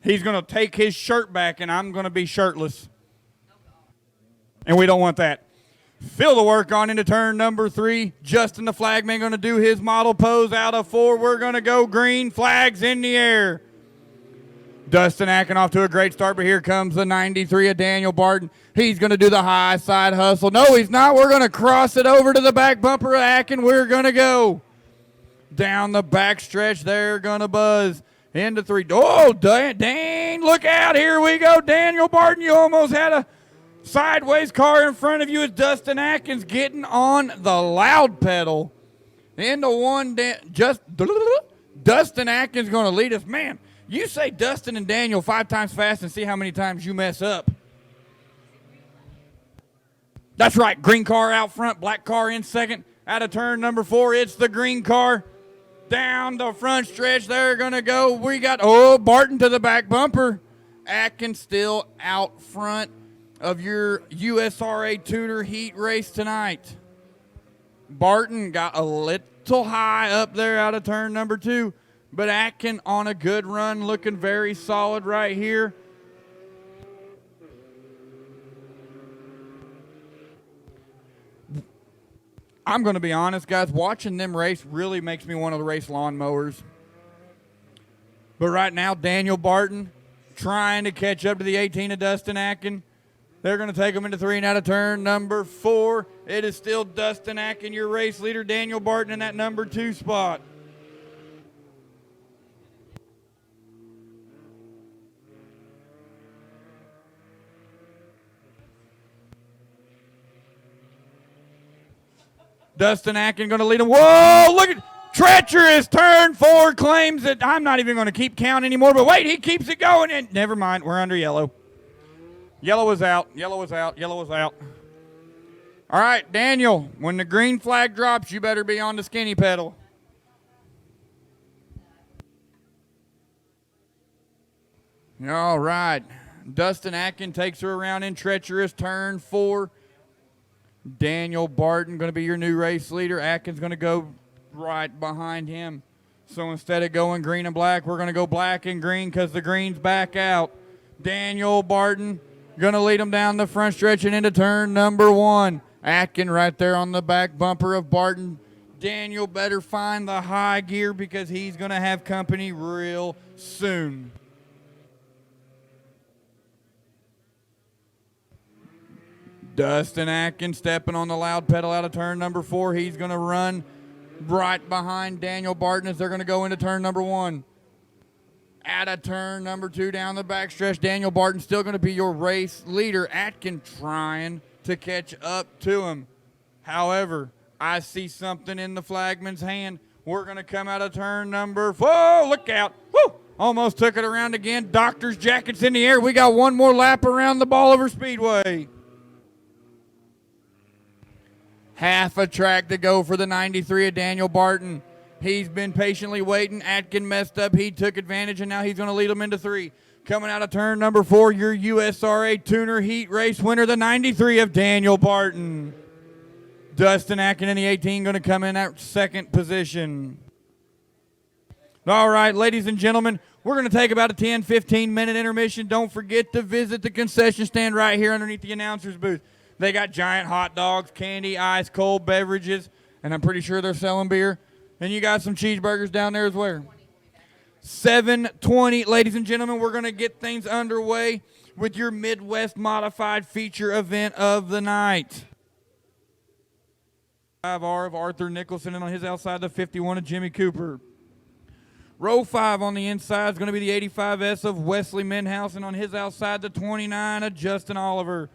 [SPEAKER 1] He's going to take his shirt back, and I'm going to be shirtless. And we don't want that. Fill the work on into turn number 3. Justin the flagman going to do his model pose out of 4. We're going to go green, flags in the air. Dustin Akin off to a great start, but here comes the 93 of Daniel Barton. He's going to do the high side hustle. No, he's not. We're going to cross it over to the back bumper of Akin. We're going to go down the back stretch. They're going to buzz into 3. Oh, dang, look out. Here we go. Daniel Barton, you almost had a sideways car in front of you as Dustin Atkins getting on the loud pedal. Into 1, Dustin Atkins going to lead us. Man, you say Dustin and Daniel 5 times fast and see how many times you mess up. That's right, green car out front, black car in second. Out of turn number 4, it's the green car. Down the front stretch, they're going to go. We got, Barton to the back bumper. Atkins still out front of your USRA tuner heat race tonight. Barton got a little high up there out of turn number 2, but Atkin on a good run, looking very solid right here. I'm going to be honest, guys, watching them race really makes me want to race lawnmowers. But right now, Daniel Barton trying to catch up to the 18 of Dustin Atkin. They're going to take him into 3 and out of turn number 4. It is still Dustin Atkin, your race leader. Daniel Barton in that number 2 spot. Dustin Atkin going to lead him. Whoa, look at treacherous turn 4, claims that I'm not even going to keep count anymore. But wait, he keeps it going. And never mind, we're under yellow. Yellow is out. Yellow is out. Yellow is out. All right, Daniel, when the green flag drops, you better be on the skinny pedal. All right. Dustin Atkin takes her around in treacherous turn 4. Daniel Barton going to be your new race leader. Atkin's going to go right behind him. So instead of going green and black, we're going to go black and green because the green's back out. Daniel Barton going to lead him down the front stretch and into turn number 1. Atkin right there on the back bumper of Barton. Daniel better find the high gear because he's going to have company real soon. Dustin Atkin stepping on the loud pedal out of turn number 4. He's going to run right behind Daniel Barton as they're going to go into turn number 1. Out of turn number 2 down the backstretch, Daniel Barton still going to be your race leader. Atkin trying to catch up to him. However, I see something in the flagman's hand. We're going to come out of turn number 4. Look out. Woo! Almost took it around again. Doctor's jackets in the air. We got one more lap around the Bolivar Speedway. Half a track to go for the 93 of Daniel Barton. He's been patiently waiting. Atkin messed up. He took advantage, and now he's going to lead him into 3. Coming out of turn number 4, your USRA Tuner Heat Race winner, the 93 of Daniel Barton. Dustin Atkin in the 18 going to come in at second position. All right, ladies and gentlemen, we're going to take about a 10, 15-minute intermission. Don't forget to visit the concession stand right here underneath the announcer's booth. They got giant hot dogs, candy, ice, cold beverages, and I'm pretty sure they're selling beer. And you got some cheeseburgers down there as well. 7:20, ladies and gentlemen, we're going to get things underway with your Midwest Modified feature event of the night. 5R of Arthur Nicholson, and on his outside, the 51 of Jimmy Cooper. Row 5 on the inside is going to be the 85S of Wesley Minhouse, and on his outside, the 29 of Justin Oliver.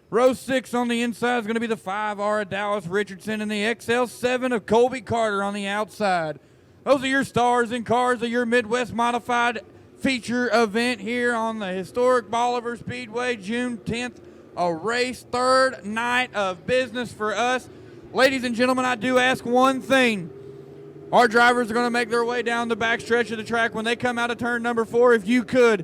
[SPEAKER 1] Row 6 on the inside is going to be the 5R of Dallas Richardson and the XL7 of Colby Carter on the outside. Those are your stars and cars of your Midwest Modified feature event here on the historic Bolivar Speedway, June 10th, a race, third night of business for us. Ladies and gentlemen, I do ask one thing. Our drivers are going to make their way down the back stretch of the track. When they come out of turn number 4, if you could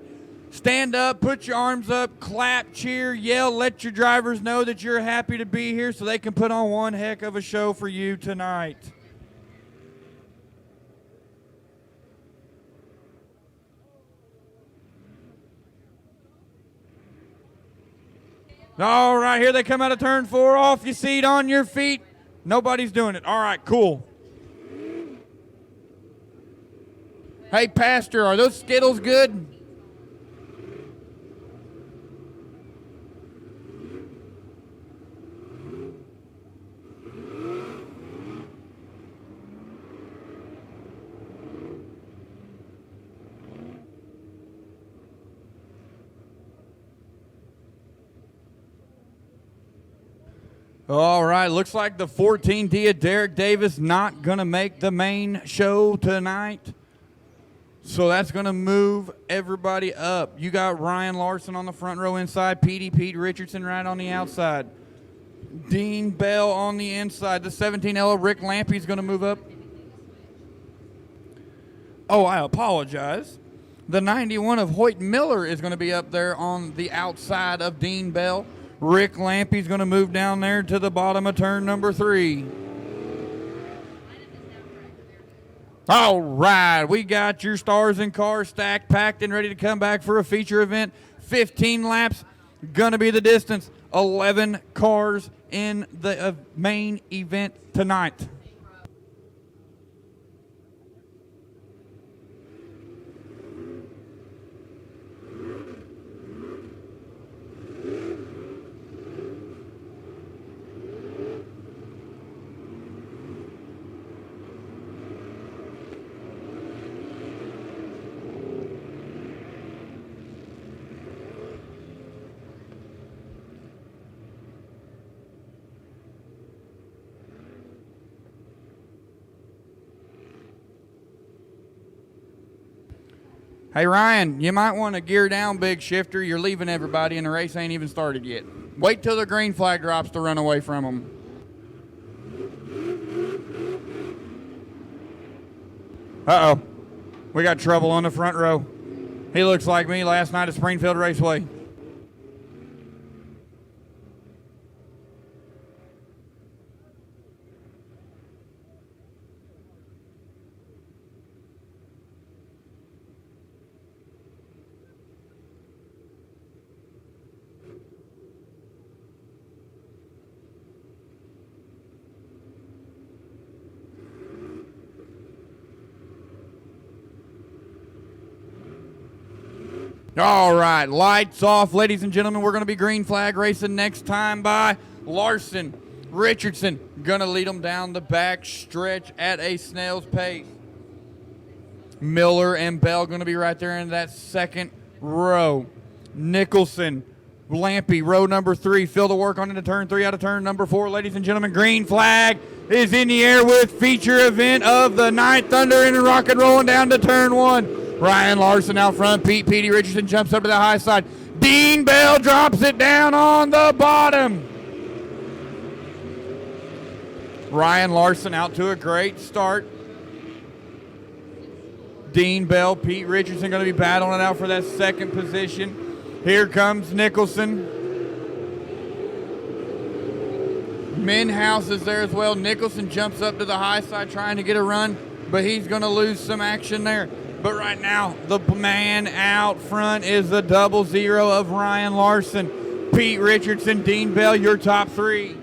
[SPEAKER 1] stand up, put your arms up, clap, cheer, yell, let your drivers know that you're happy to be here so they can put on one heck of a show for you tonight. All right, here they come out of turn 4. Off your seat, on your feet. Nobody's doing it. All right, cool. Hey, Pastor, are those Skittles good? All right, looks like the 14D of Derek Davis not going to make the main show tonight. So that's going to move everybody up. You got Ryan Larson on the front row inside, Pete Richardson right on the outside. Dean Bell on the inside. The 17L of Rick Lampy's going to move up. Oh, I apologize. The 91 of Hoyt Miller is going to be up there on the outside of Dean Bell. Rick Lampy's going to move down there to the bottom of turn number 3. All right, we got your stars and cars stacked, packed, and ready to come back for a feature event. 15 laps, going to be the distance. 11 cars in the main event tonight. Hey, Ryan, you might want to gear down, big shifter. You're leaving everybody, and the race ain't even started yet. Wait till the green flag drops to run away from them. Uh-oh. We got trouble on the front row. He looks like me last night at Springfield Raceway. All right, lights off, ladies and gentlemen. We're going to be green flag racing next time by Larson. Richardson going to lead them down the back stretch at a snail's pace. Miller and Bell going to be right there in that second row. Nicholson, Lampy, row number 3. Fill the work on into turn 3 out of turn number 4. Ladies and gentlemen, green flag is in the air with feature event of the night. Thunder and rock and rolling down to turn 1. Ryan Larson out front. Petey Richardson jumps up to the high side. Dean Bell drops it down on the bottom. Ryan Larson out to a great start. Dean Bell, Pete Richardson going to be battling it out for that second position. Here comes Nicholson. Minhouse is there as well. Nicholson jumps up to the high side trying to get a run, but he's going to lose some action there. But right now, the man out front is the 00 of Ryan Larson. Pete Richardson, Dean Bell, your top 3.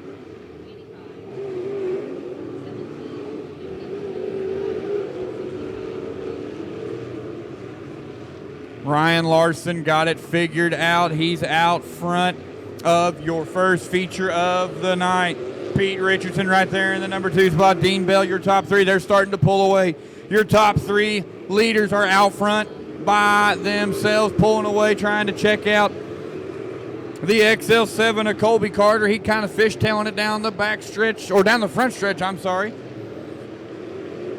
[SPEAKER 1] Ryan Larson got it figured out. He's out front of your first feature of the night. Pete Richardson right there in the number 2 spot. Dean Bell, your top 3. They're starting to pull away. Your top 3 leaders are out front by themselves, pulling away, trying to check out the XL7 of Colby Carter. He kind of fishtailing it down the back stretch, or down the front stretch, I'm sorry.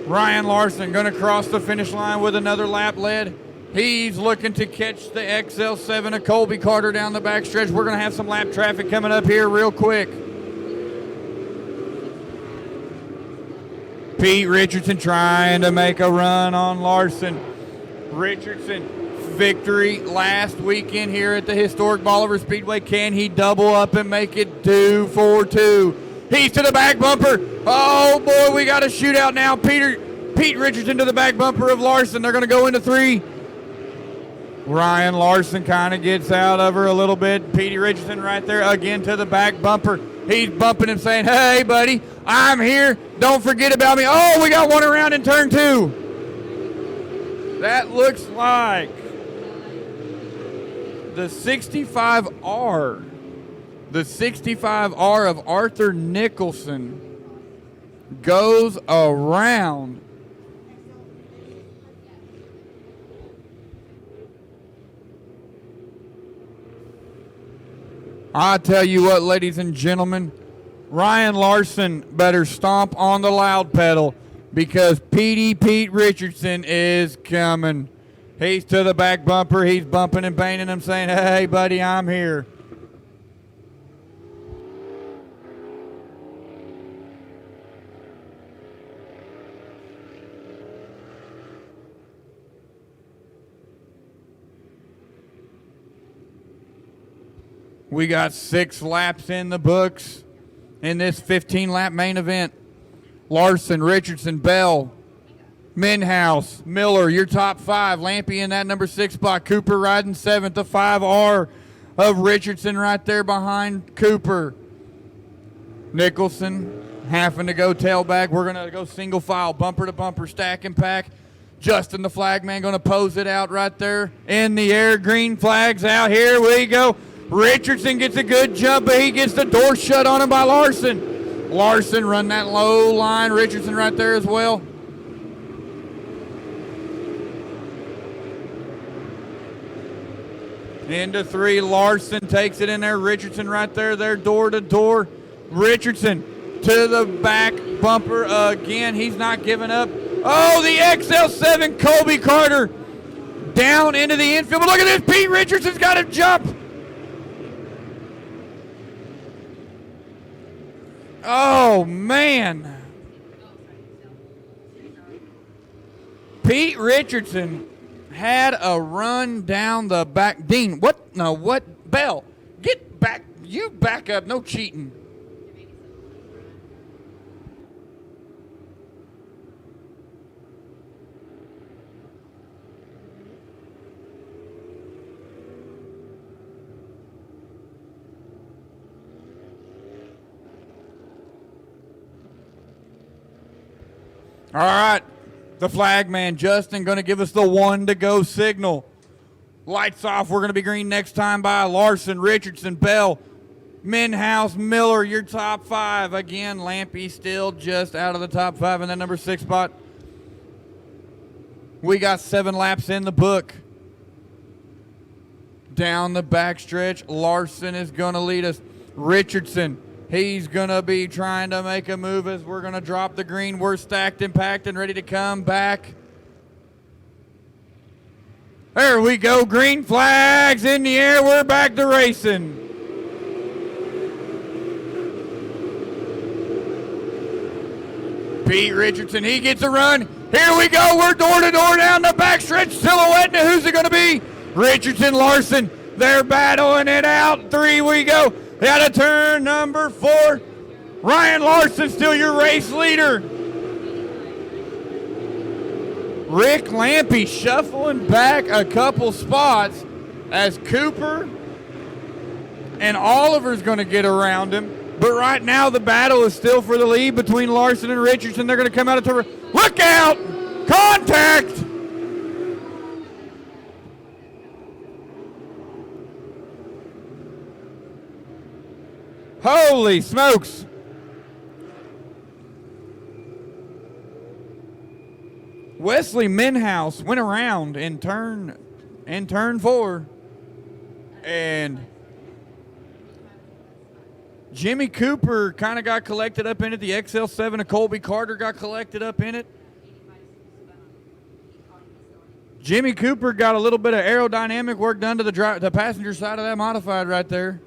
[SPEAKER 1] Ryan Larson going to cross the finish line with another lap lead. He's looking to catch the XL7 of Colby Carter down the back stretch. We're going to have some lap traffic coming up here real quick. Pete Richardson trying to make a run on Larson. Richardson, victory last weekend here at the historic Bolivar Speedway. Can he double up and make it 2-4-2? He's to the back bumper. Oh, boy, we got a shootout now. Pete Richardson to the back bumper of Larson. They're going to go into 3. Ryan Larson kind of gets out of her a little bit. Pete Richardson right there again to the back bumper. He's bumping him saying, hey, buddy, I'm here. Don't forget about me. Oh, we got one around in turn 2. That looks like the 65R. The 65R of Arthur Nicholson goes around. I tell you what, ladies and gentlemen, Ryan Larson better stomp on the loud pedal because Pete Richardson is coming. He's to the back bumper. He's bumping and banging him saying, hey, buddy, I'm here. We got 6 laps in the books in this 15-lap main event. Larson, Richardson, Bell, Minhouse, Miller, your top 5. Lampy in that number 6 spot. Cooper riding 7th. The 5R of Richardson right there behind Cooper. Nicholson having to go tailback. We're going to go single file, bumper to bumper, stack and pack. Justin, the flagman, going to pose it out right there in the air. Green flags out. Here we go. Richardson gets a good jump, but he gets the door shut on him by Larson. Larson run that low line. Richardson right there as well. Into 3, Larson takes it in there. Richardson right there, door to door. Richardson to the back bumper again. He's not giving up. Oh, the XL7 Colby Carter down into the infield. But look at this, Pete Richardson's got to jump. Oh, man. Pete Richardson had a run down the back. Dean, what? No, what? Bell, get back. You back up. No cheating. All right, the flag man, Justin, going to give us the 1 to go signal. Lights off. We're going to be green next time by Larson, Richardson, Bell, Minhouse, Miller, your top 5. Again, Lampy still just out of the top 5 in that number 6 spot. We got 7 laps in the book. Down the backstretch, Larson is going to lead us. Richardson. He's going to be trying to make a move as we're going to drop the green. We're stacked and packed and ready to come back. There we go. Green flags in the air. We're back to racing. Pete Richardson, he gets a run. Here we go. We're door to door down the backstretch. Silhouette. Now who's it going to be? Richardson, Larson. They're battling it out. 3 we go. Out of turn number 4. Ryan Larson still your race leader. Rick Lampy shuffling back a couple spots as Cooper and Oliver's going to get around him. But right now the battle is still for the lead between Larson and Richardson. They're going to come out of turn. Look out! Contact! Holy smokes. Wesley Minhouse went around in turn 4. And Jimmy Cooper kind of got collected up in it. The XL7 of Colby Carter got collected up in it. Jimmy Cooper got a little bit of aerodynamic work done to the passenger side of that modified right there.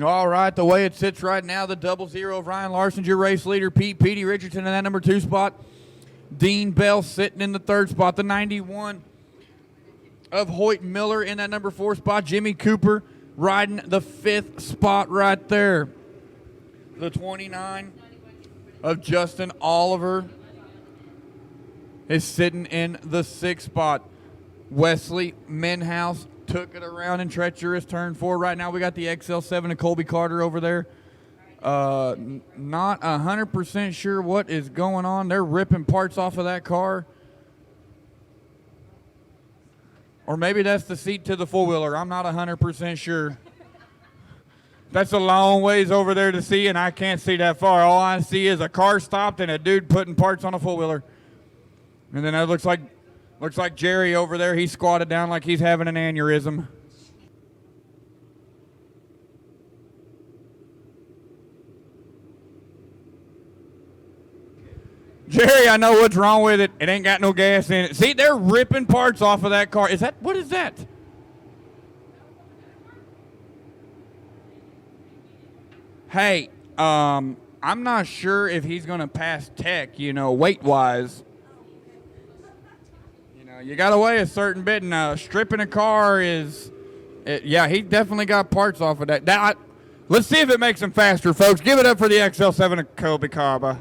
[SPEAKER 1] All right, the way it sits right now, the 00 of Ryan Larson's your race leader. Petey Richardson in that number 2 spot. Dean Bell sitting in the 3rd spot. The 91 of Hoyt Miller in that number 4 spot. Jimmy Cooper riding the 5th spot right there. The 29 of Justin Oliver is sitting in the 6th spot. Wesley Menhouse took it around in treacherous turn 4. Right now we got the XL7 of Colby Carter over there. Not 100% sure what is going on. They're ripping parts off of that car. Or maybe that's the seat to the four-wheeler. I'm not 100% sure. That's a long ways over there to see, and I can't see that far. All I see is a car stopped and a dude putting parts on a four-wheeler. And then it looks like Jerry over there. He squatted down like he's having an aneurysm. Jerry, I know what's wrong with it. It ain't got no gas in it. See, they're ripping parts off of that car. What is that? Hey, I'm not sure if he's going to pass tech, weight-wise. You got to weigh a certain bit, and stripping a car is, yeah, he definitely got parts off of that. Let's see if it makes him faster, folks. Give it up for the XL7 of Colby Carter.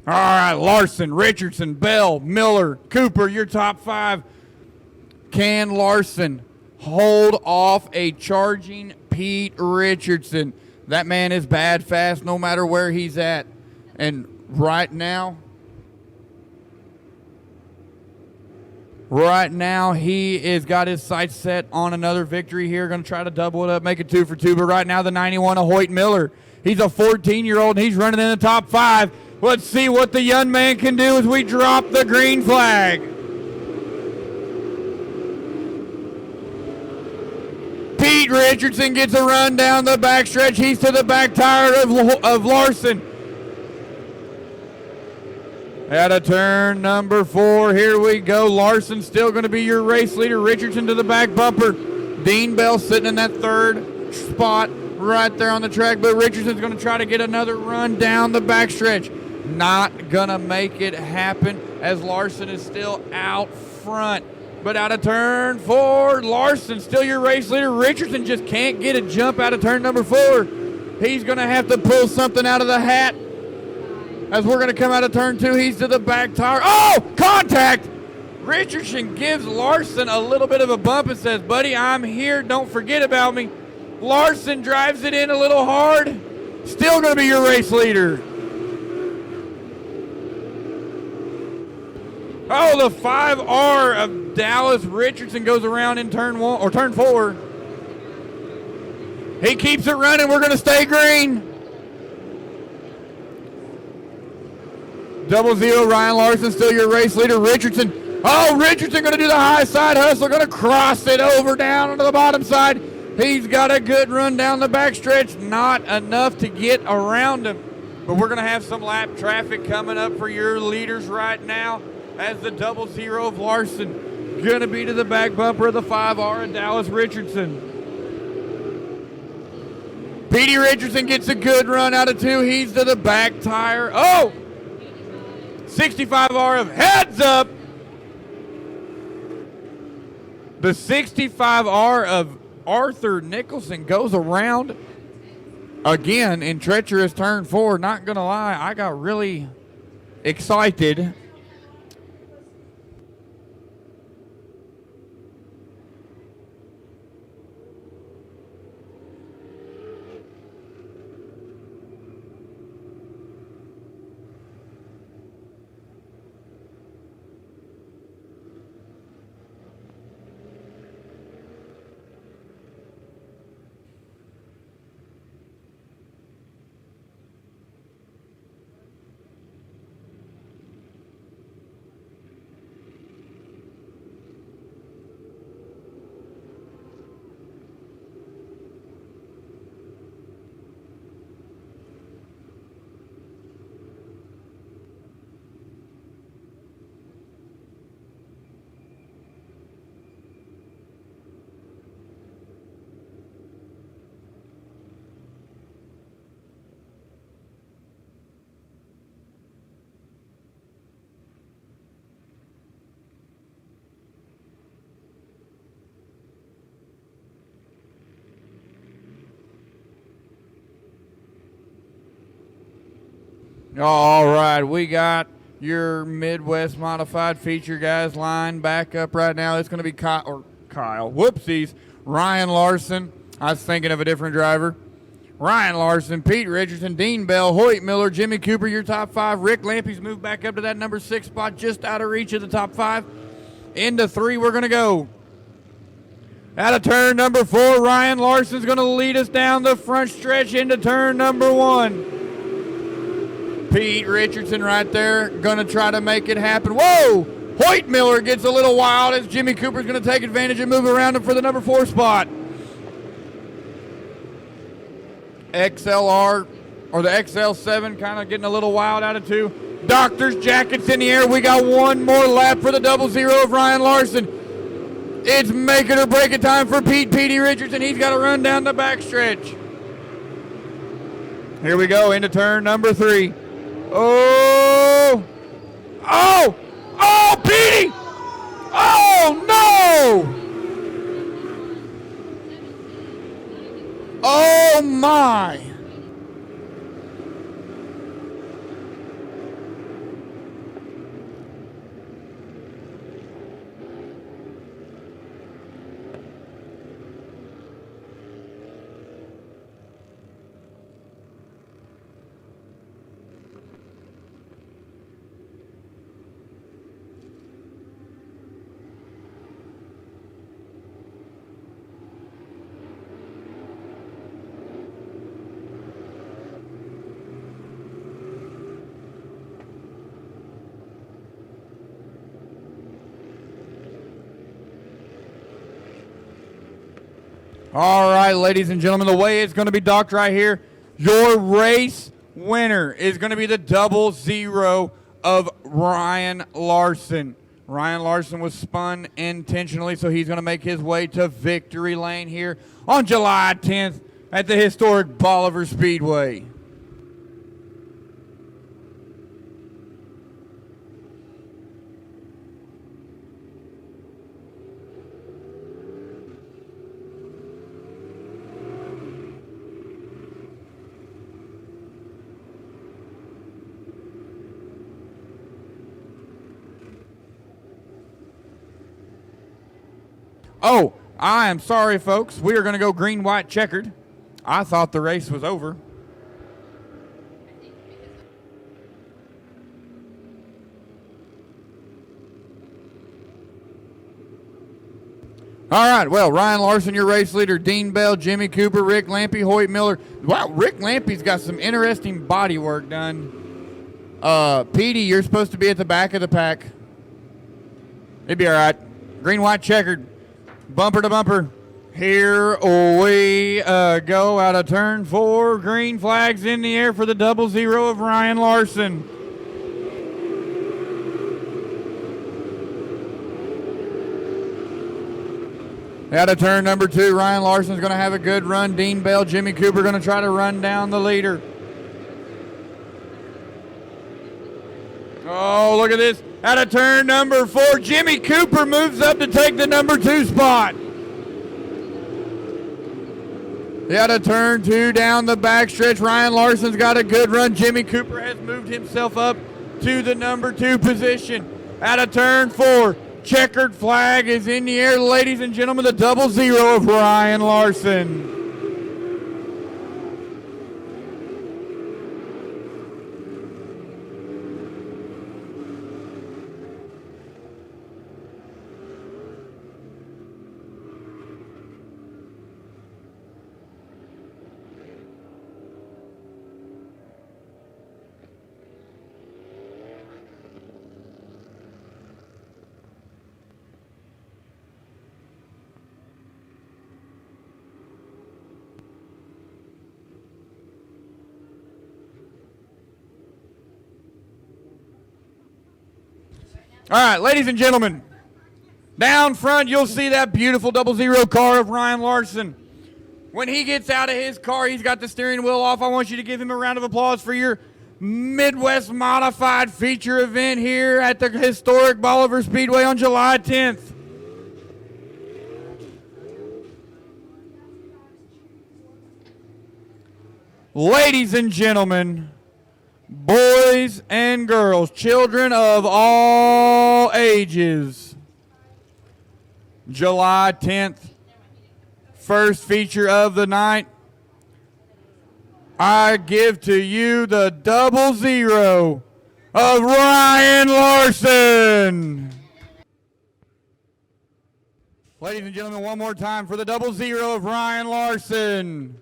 [SPEAKER 1] All right, Larson, Richardson, Bell, Miller, Cooper, your top 5. Can Larson hold off a charging Pete Richardson? That man is bad fast no matter where he's at. And right now he has got his sights set on another victory here. Going to try to double it up, make it 2 for 2. But right now the 91 of Hoyt Miller. He's a 14-year-old, and he's running in the top 5. Let's see what the young man can do as we drop the green flag. Pete Richardson gets a run down the backstretch. He's to the back tire of Larson. Out of turn number 4, here we go. Larson still going to be your race leader. Richardson to the back bumper. Dean Bell sitting in that 3rd spot right there on the track, but Richardson's going to try to get another run down the backstretch. Not going to make it happen as Larson is still out front. But out of turn 4, Larson still your race leader. Richardson just can't get a jump out of turn number 4. He's going to have to pull something out of the hat. As we're going to come out of turn 2, he's to the back tire. Oh, contact! Richardson gives Larson a little bit of a bump and says, buddy, I'm here. Don't forget about me. Larson drives it in a little hard. Still going to be your race leader. Oh, the 5R of Dallas Richardson goes around in turn 1 or turn 4. He keeps it running. We're going to stay green. 00 Ryan Larson still your race leader. Richardson. Oh, Richardson going to do the high side hustle. Going to cross it over down onto the bottom side. He's got a good run down the backstretch. Not enough to get around him. But we're going to have some lap traffic coming up for your leaders right now. As the 00 of Larson going to be to the back bumper of the 5R of Dallas Richardson. Petey Richardson gets a good run out of 2. He's to the back tire. Oh! 65R of Heads Up. The 65R of Arthur Nicholson goes around again in treacherous turn 4. Not going to lie, I got really excited. All right, we got your Midwest Modified feature guys lined back up right now. It's going to be Kyle. Whoopsies. Ryan Larson. I was thinking of a different driver. Ryan Larson, Pete Richardson, Dean Bell, Hoyt Miller, Jimmy Cooper, your top 5. Rick Lampy's moved back up to that number 6 spot, just out of reach of the top 5. Into 3, we're going to go. Out of turn number 4, Ryan Larson's going to lead us down the front stretch into turn number 1. Pete Richardson right there, going to try to make it happen. Whoa! Hoyt Miller gets a little wild as Jimmy Cooper's going to take advantage and move around him for the number 4 spot. XLR, or the XL7, kind of getting a little wild out of 2. Doctor's jackets in the air. We got one more lap for the 00 of Ryan Larson. It's make it or break it time for Petey Richardson. He's got to run down the backstretch. Here we go into turn number 3. Oh! Oh! Oh, Petey! Oh, no! Oh, my! All right, ladies and gentlemen, the way it's going to be docked right here, your race winner is going to be the 00 of Ryan Larson. Ryan Larson was spun intentionally, so he's going to make his way to victory lane here on July 10th at the historic Bolivar Speedway. Oh, I am sorry, folks. We are going to go green, white, checkered. I thought the race was over. All right, well, Ryan Larson, your race leader, Dean Bell, Jimmy Cooper, Rick Lampy, Hoyt Miller. Wow, Rick Lampy's got some interesting body work done. Petey, you're supposed to be at the back of the pack. It'd be all right. Green, white, checkered. Bumper to bumper. Here we go out of turn 4. Green flags in the air for the 00 of Ryan Larson. Out of turn number 2, Ryan Larson's going to have a good run. Dean Bell, Jimmy Cooper going to try to run down the leader. Oh, look at this. Out of turn number 4, Jimmy Cooper moves up to take the number 2 spot. Out of turn 2, down the backstretch, Ryan Larson's got a good run. Jimmy Cooper has moved himself up to the number 2 position. Out of turn 4, checkered flag is in the air. Ladies and gentlemen, the 00 of Ryan Larson. All right, ladies and gentlemen, down front you'll see that beautiful 00 car of Ryan Larson. When he gets out of his car, he's got the steering wheel off. I want you to give him a round of applause for your Midwest Modified feature event here at the historic Bolivar Speedway on July 10th. Ladies and gentlemen, boys and girls, children of all ages. July 10th, first feature of the night. I give to you the 00 of Ryan Larson. Ladies and gentlemen, one more time for the 00 of Ryan Larson.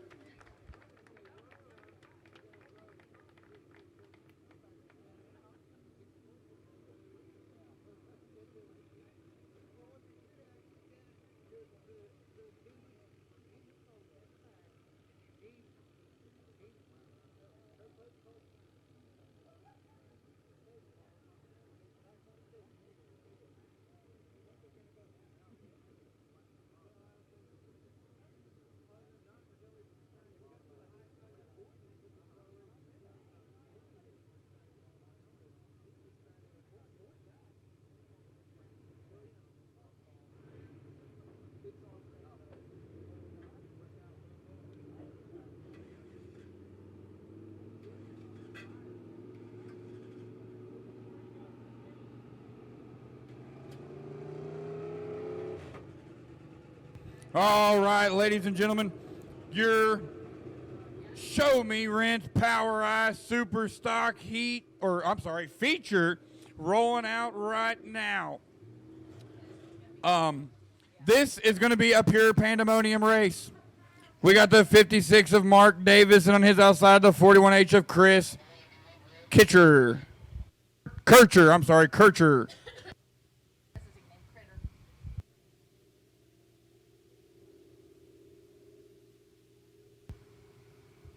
[SPEAKER 1] All right, ladies and gentlemen, your Show Me Rent Power Eye Super Stock feature rolling out right now. This is going to be a pure pandemonium race. We got the 56 of Mark Davis, and on his outside, the 41H of Chris Kircher.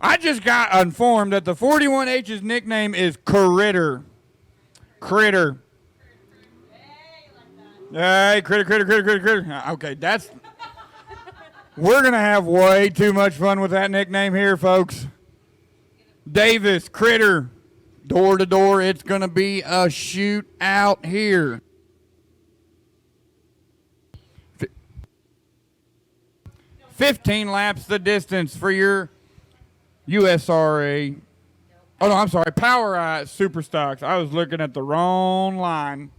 [SPEAKER 1] I just got informed that the 41H's nickname is Critter. Critter. Hey, critter. Okay, we're going to have way too much fun with that nickname here, folks. Davis, Critter. Door to door, it's going to be a shoot out here. 15 laps the distance for your USRA. Oh, no, I'm sorry. Power Eye Super Stocks. I was looking at the wrong line.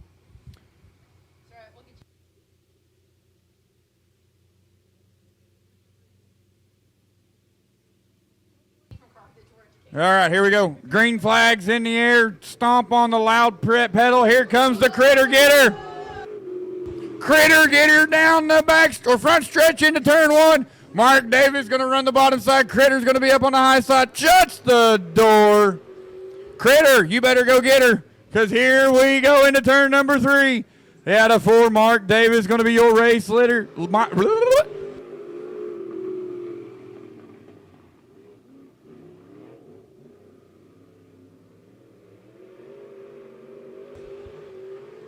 [SPEAKER 1] All right, here we go. Green flags in the air. Stomp on the loud pedal. Here comes the Critter Getter. Critter Getter down the back or front stretch into turn one. Mark Davis going to run the bottom side. Critter's going to be up on the high side. Shuts the door. Critter, you better go get her, because here we go into turn number 3. Out of 4, Mark Davis going to be your race leader.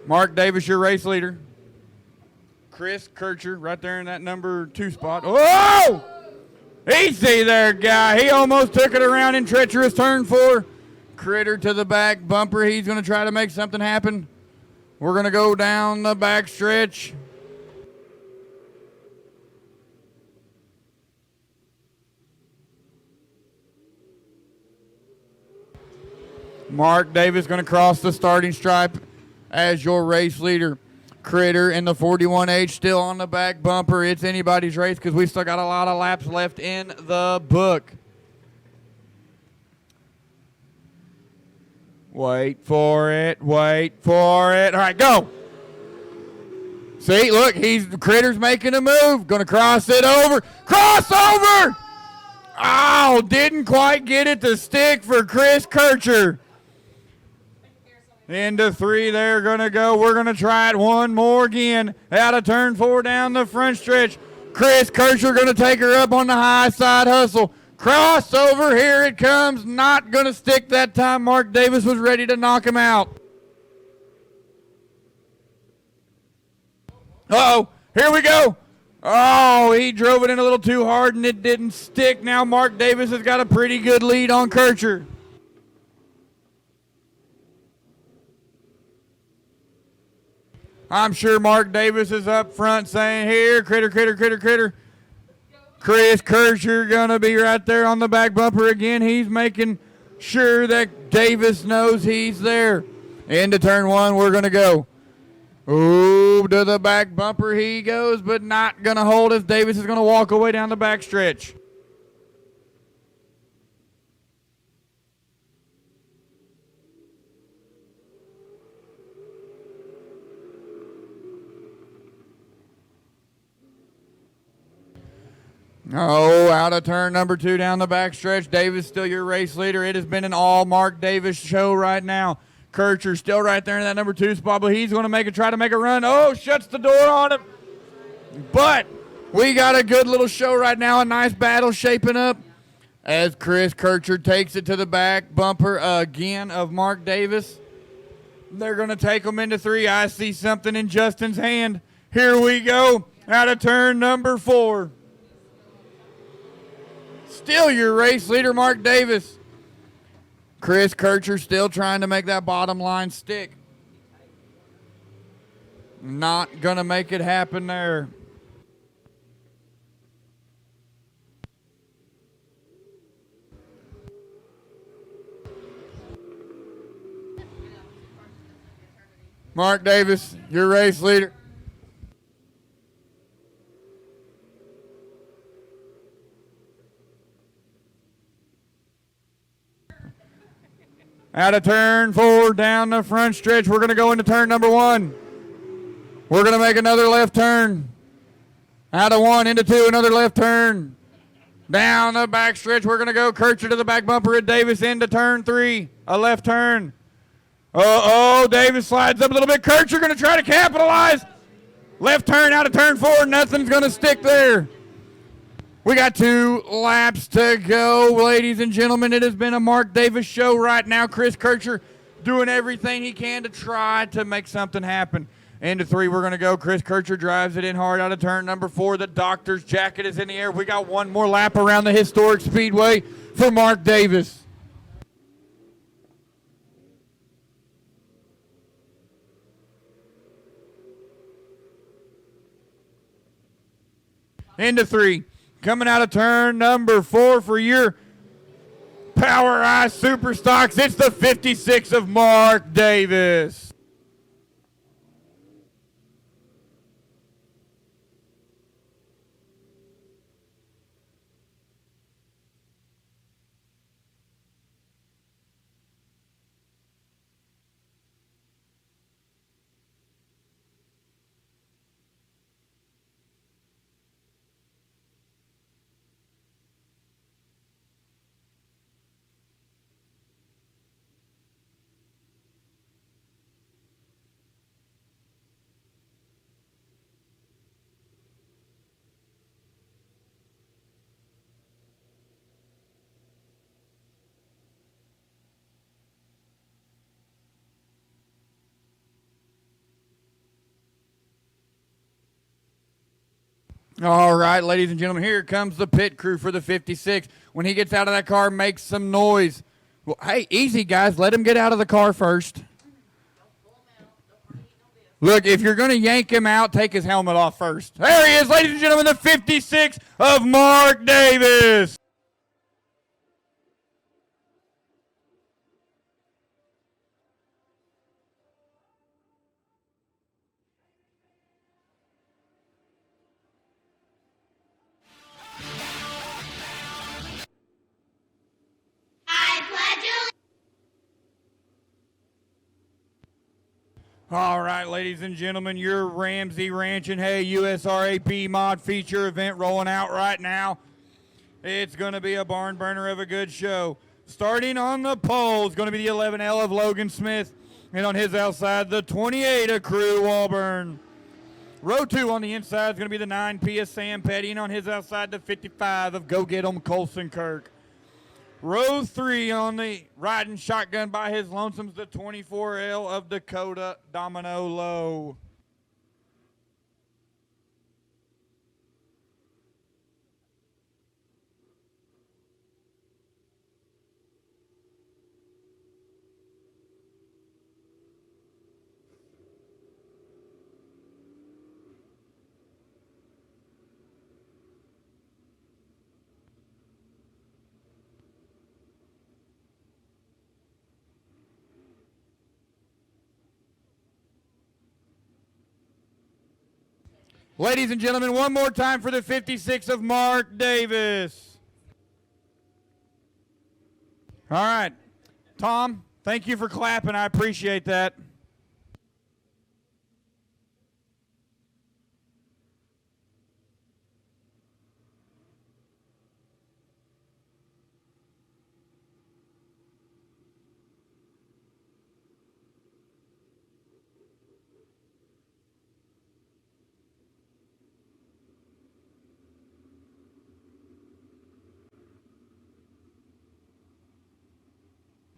[SPEAKER 1] Mark Davis, your race leader. Chris Kircher right there in that number 2 spot. Oh! Easy there, guy. He almost took it around in treacherous turn 4. Critter to the back bumper. He's going to try to make something happen. We're going to go down the back stretch. Mark Davis going to cross the starting stripe as your race leader. Critter in the 41H still on the back bumper. It's anybody's race because we've still got a lot of laps left in the book. Wait for it. All right, go. See, look, Critter's making a move. Going to cross it over. Crossover! Oh, didn't quite get it to stick for Chris Kircher. Into 3, they're going to go. We're going to try it one more again. Out of turn 4 down the front stretch. Chris Kircher going to take her up on the high side hustle. Crossover, here it comes. Not going to stick that time. Mark Davis was ready to knock him out. Uh-oh, here we go. Oh, he drove it in a little too hard and it didn't stick. Now Mark Davis has got a pretty good lead on Kircher. I'm sure Mark Davis is up front saying, here, Critter. Chris Kircher going to be right there on the back bumper again. He's making sure that Davis knows he's there. Into turn one, we're going to go. Ooh, to the back bumper he goes, but not going to hold us. Davis is going to walk away down the back stretch. Oh, out of turn number 2 down the back stretch. Davis still your race leader. It has been an all Mark Davis show right now. Kircher still right there in that number 2 spot, but he's going to try to make a run. Oh, shuts the door on him. But we got a good little show right now. A nice battle shaping up as Chris Kircher takes it to the back bumper again of Mark Davis. They're going to take him into 3. I see something in Justin's hand. Here we go. Out of turn number 4. Still your race leader, Mark Davis. Chris Kircher still trying to make that bottom line stick. Not going to make it happen there. Mark Davis, your race leader. Out of turn 4, down the front stretch. We're going to go into turn number 1. We're going to make another left turn. Out of 1, into 2, another left turn. Down the back stretch, we're going to go. Kircher to the back bumper at Davis into turn 3. A left turn. Uh-oh, Davis slides up a little bit. Kircher going to try to capitalize. Left turn out of turn 4. Nothing's going to stick there. We got 2 laps to go, ladies and gentlemen. It has been a Mark Davis show right now. Chris Kircher doing everything he can to try to make something happen. Into 3, we're going to go. Chris Kircher drives it in hard out of turn number 4. The doctor's jacket is in the air. We got 1 more lap around the historic speedway for Mark Davis. Into 3. Coming out of turn number 4 for your Power Eye Super Stocks, it's the 56 of Mark Davis. All right, ladies and gentlemen, here comes the pit crew for the 56. When he gets out of that car, makes some noise. Well, hey, easy, guys. Let him get out of the car first. Look, if you're going to yank him out, take his helmet off first. There he is, ladies and gentlemen, the 56 of Mark Davis. All right, ladies and gentlemen, your Ramsey Ranch and Hay USRA B-mod feature event rolling out right now. It's going to be a barn burner of a good show. Starting on the pole is going to be the 11L of Logan Smith, and on his outside, the 28 of Crew Walburn. Row 2 on the inside is going to be the 9P of Sam Petty, and on his outside, the 55 of Go Get 'em Colson Kirk. Row 3 on the riding shotgun by his lonesome's the 24L of Dakota Domino Low. Ladies and gentlemen, one more time for the 56 of Mark Davis. All right. Tom, thank you for clapping. I appreciate that.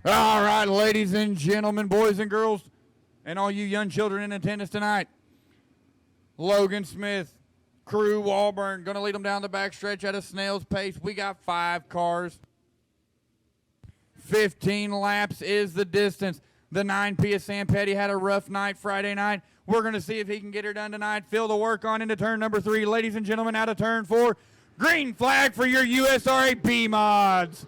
[SPEAKER 1] All right, ladies and gentlemen, boys and girls, and all you young children in attendance tonight. Logan Smith, Crew Walburn, going to lead them down the backstretch at a snail's pace. We got 5 cars. 15 laps is the distance. The 9P of Sam Petty had a rough night Friday night. We're going to see if he can get her done tonight. Phil the work on into turn number 3. Ladies and gentlemen, out of turn 4. Green flag for your USRA B-mods.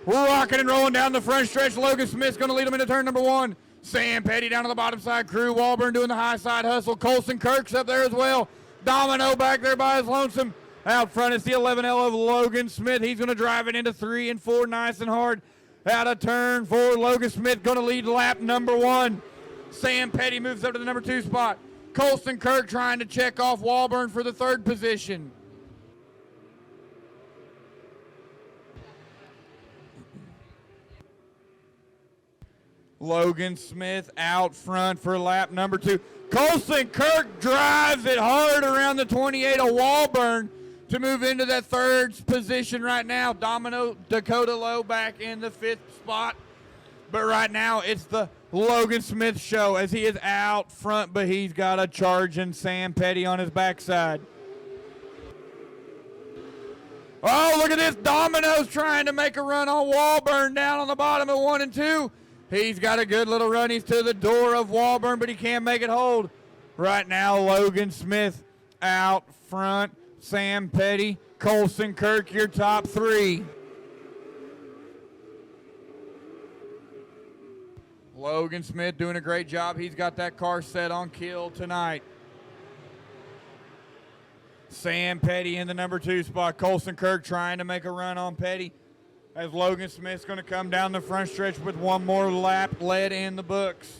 [SPEAKER 1] We're rocking and rolling down the front stretch. Logan Smith's going to lead them into turn number 1. Sam Petty down on the bottom side. Crew Walburn doing the high side hustle. Colson Kirk's up there as well. Domino back there by his lonesome. Out front is the 11L of Logan Smith. He's going to drive it into 3 and 4 nice and hard. Out of turn 4, Logan Smith going to lead lap number 1. Sam Petty moves up to the number 2 spot. Colson Kirk trying to check off Walburn for the 3rd position. Logan Smith out front for lap number 2. Colson Kirk drives it hard around the 28 of Walburn to move into that 3rd position right now. Domino Dakota Lowe back in the 5th spot. But right now it's the Logan Smith show as he is out front, but he's got a charging Sam Petty on his backside. Oh, look at this. Domino's trying to make a run on Walburn down on the bottom of 1 and 2. He's got a good little run. He's to the door of Walburn, but he can't make it hold. Right now, Logan Smith out front. Sam Petty, Colson Kirk, your top 3. Logan Smith doing a great job. He's got that car set on kill tonight. Sam Petty in the number 2 spot. Colson Kirk trying to make a run on Petty, as Logan Smith's going to come down the front stretch with one more lap led in the books.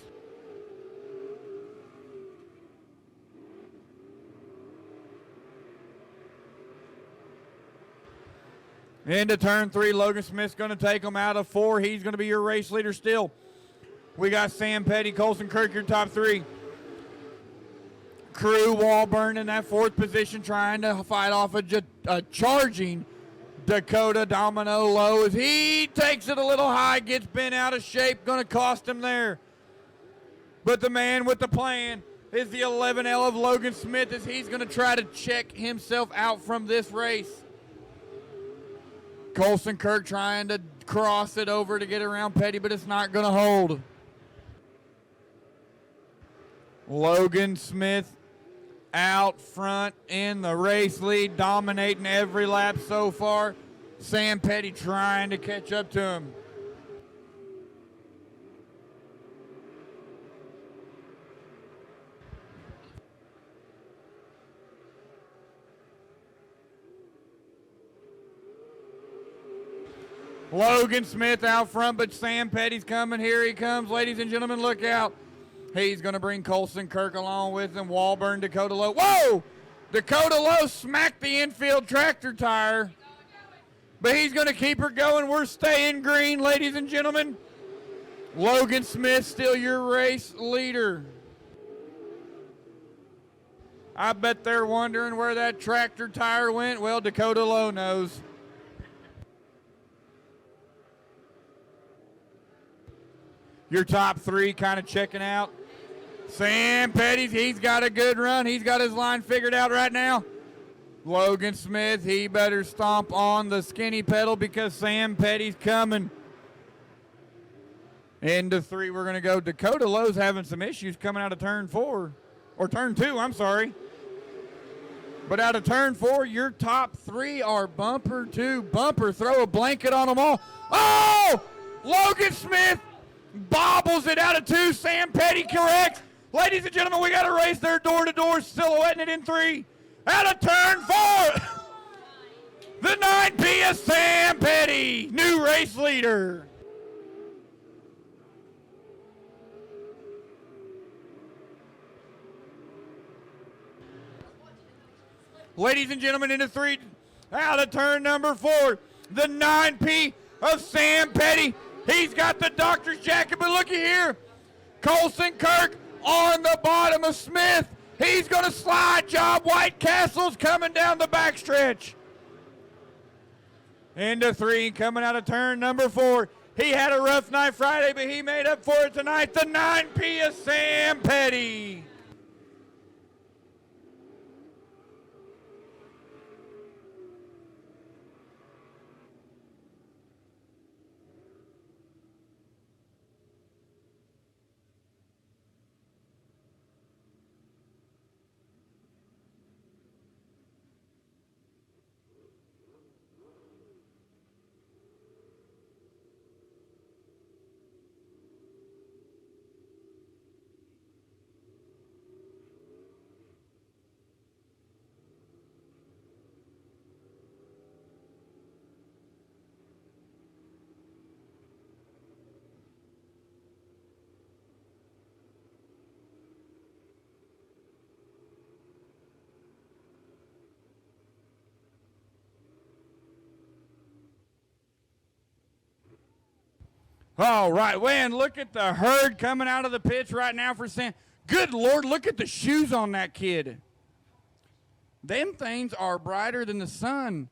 [SPEAKER 1] Into turn 3, Logan Smith's going to take him out of 4. He's going to be your race leader still. We got Sam Petty, Colson Kirk, your top 3. Crew Walburn in that 4th position trying to fight off a charging Dakota Domino Lowe as he takes it a little high, gets bent out of shape, going to cost him there. But the man with the plan is the 11L of Logan Smith as he's going to try to check himself out from this race. Colson Kirk trying to cross it over to get around Petty, but it's not going to hold. Logan Smith out front in the race lead, dominating every lap so far. Sam Petty trying to catch up to him. Logan Smith out front, but Sam Petty's coming. Here he comes, ladies and gentlemen, look out. He's going to bring Colson Kirk along with him. Walburn, Dakota Lowe. Whoa! Dakota Lowe smacked the infield tractor tire. But he's going to keep her going. We're staying green, ladies and gentlemen. Logan Smith still your race leader. I bet they're wondering where that tractor tire went. Well, Dakota Lowe knows. Your top 3 kind of checking out. Sam Petty, he's got a good run. He's got his line figured out right now. Logan Smith, he better stomp on the skinny pedal because Sam Petty's coming. Into 3, we're going to go. Dakota Lowe's having some issues coming out of turn 4. Or turn 2, I'm sorry. But out of turn 4, your top 3 are bumper to bumper. Throw a blanket on them all. Oh! Logan Smith bobbles it out of 2. Sam Petty corrects. Ladies and gentlemen, we got to race their door-to-door, silhouetting it in 3. Out of turn 4. The 9P is Sam Petty, new race leader. Ladies and gentlemen, into 3, out of turn number 4, the 9P of Sam Petty. He's got the doctor's jacket, but looky here. Colson Kirk on the bottom of Smith. He's going to slide. Job White Castle's coming down the backstretch. Into 3, coming out of turn number 4. He had a rough night Friday, but he made up for it tonight. The 9P of Sam Petty. All right, man, look at the herd coming out of the pits right now for Sam. Good Lord, look at the shoes on that kid. Them things are brighter than the sun.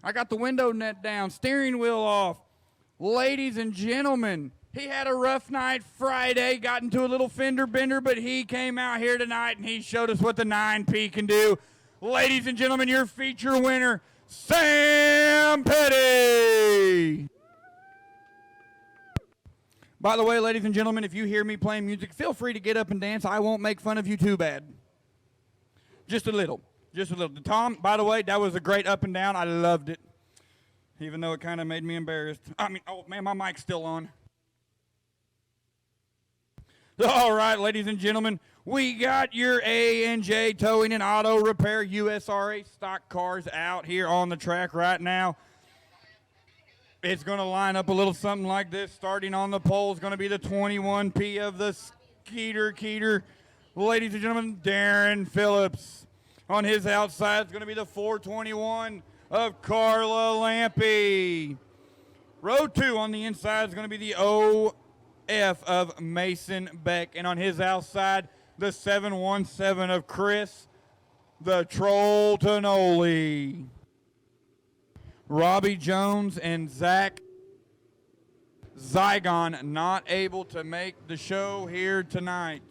[SPEAKER 1] I got the window net down, steering wheel off. Ladies and gentlemen, he had a rough night Friday, got into a little fender bender, but he came out here tonight and he showed us what the 9P can do. Ladies and gentlemen, your feature winner, Sam Petty. By the way, ladies and gentlemen, if you hear me playing music, feel free to get up and dance. I won't make fun of you too bad. Just a little. Just a little. Tom, by the way, that was a great up and down. I loved it. Even though it kind of made me embarrassed. I mean, oh, man, my mic's still on. All right, ladies and gentlemen, we got your A&J Towing and Auto Repair USRA stock cars out here on the track right now. It's going to line up a little something like this. Starting on the pole is going to be the 21P of the Skeeter Keeter. Ladies and gentlemen, Darren Phillips. On his outside is going to be the 421 of Carla Lampe. Row 2 on the inside is going to be the OF of Mason Beck. And on his outside, the 717 of Chris, the Troll Tonoli. Robbie Jones and Zach Zygon not able to make the show here tonight.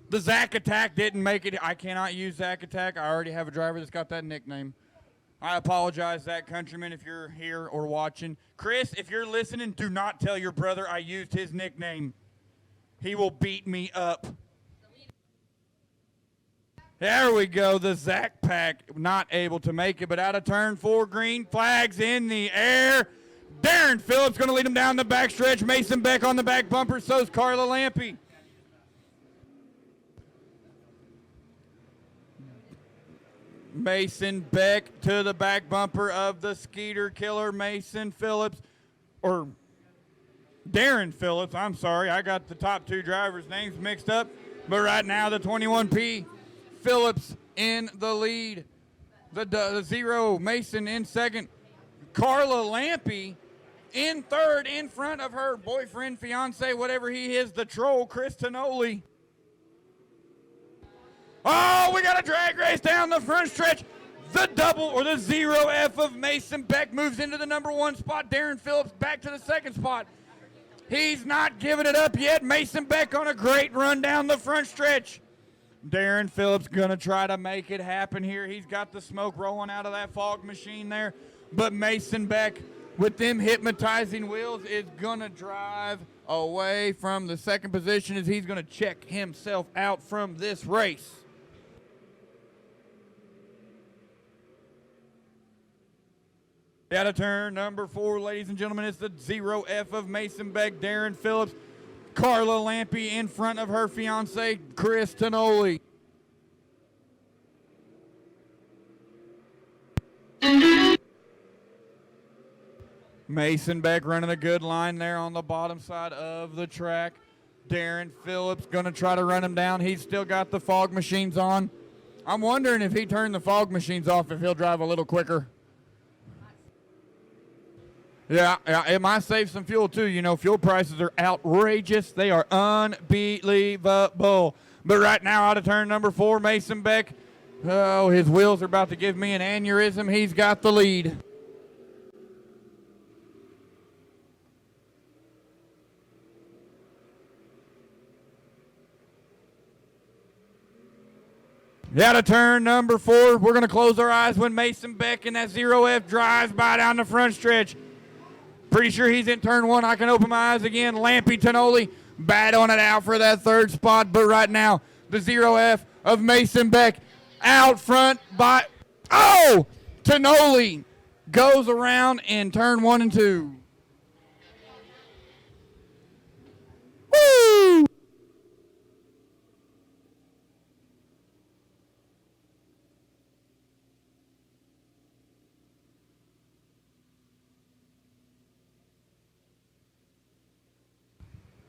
[SPEAKER 1] The Zach Attack didn't make it. I cannot use Zach Attack. I already have a driver that's got that nickname. I apologize, Zach Countryman, if you're here or watching. Chris, if you're listening, do not tell your brother I used his nickname. He will beat me up. There we go, the Zach Pack not able to make it, but out of turn 4, green flags in the air. Darren Phillips going to lead him down the backstretch. Mason Beck on the back bumper, so's Carla Lampe. Mason Beck to the back bumper of the Skeeter Killer. Mason Phillips, or Darren Phillips, I'm sorry. I got the top 2 drivers' names mixed up. But right now, the 21P, Phillips in the lead. The 0, Mason in second. Carla Lampe in third, in front of her boyfriend, fiance, whatever he is, the Troll, Chris Tonoli. Oh, we got a drag race down the front stretch. The double, or the 0F of Mason Beck moves into the number 1 spot. Darren Phillips back to the 2nd spot. He's not giving it up yet. Mason Beck on a great run down the front stretch. Darren Phillips going to try to make it happen here. He's got the smoke rolling out of that fog machine there. But Mason Beck, with them hypnotizing wheels, is going to drive away from the 2nd position as he's going to check himself out from this race. Out of turn number 4, ladies and gentlemen, it's the 0F of Mason Beck, Darren Phillips. Carla Lampe in front of her fiance, Chris Tonoli. Mason Beck running a good line there on the bottom side of the track. Darren Phillips going to try to run him down. He's still got the fog machines on. I'm wondering if he turned the fog machines off, if he'll drive a little quicker. Yeah, it might save some fuel too. You know, fuel prices are outrageous. They are unbelievable. But right now, out of turn number 4, Mason Beck. Oh, his wheels are about to give me an aneurysm. He's got the lead. Out of turn number 4, we're going to close our eyes when Mason Beck in that 0F drives by down the front stretch. Pretty sure he's in turn 1. I can open my eyes again. Lampe Tonoli battling it out for that 3rd spot. But right now, the 0F of Mason Beck out front by... Oh! Tonoli goes around in turn 1 and 2. Woo!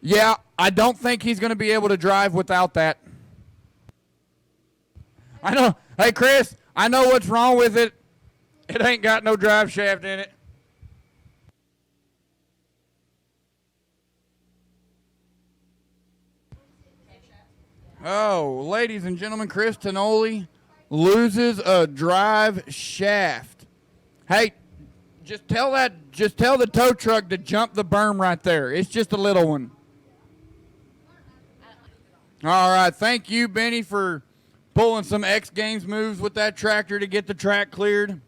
[SPEAKER 1] Yeah, I don't think he's going to be able to drive without that. I know. Hey, Chris, I know what's wrong with it. It ain't got no drive shaft in it. Oh, ladies and gentlemen, Chris Tonoli loses a drive shaft. Hey, just tell the tow truck to jump the berm right there. It's just a little one. All right, thank you, Benny, for pulling some X Games moves with that tractor to get the track cleared.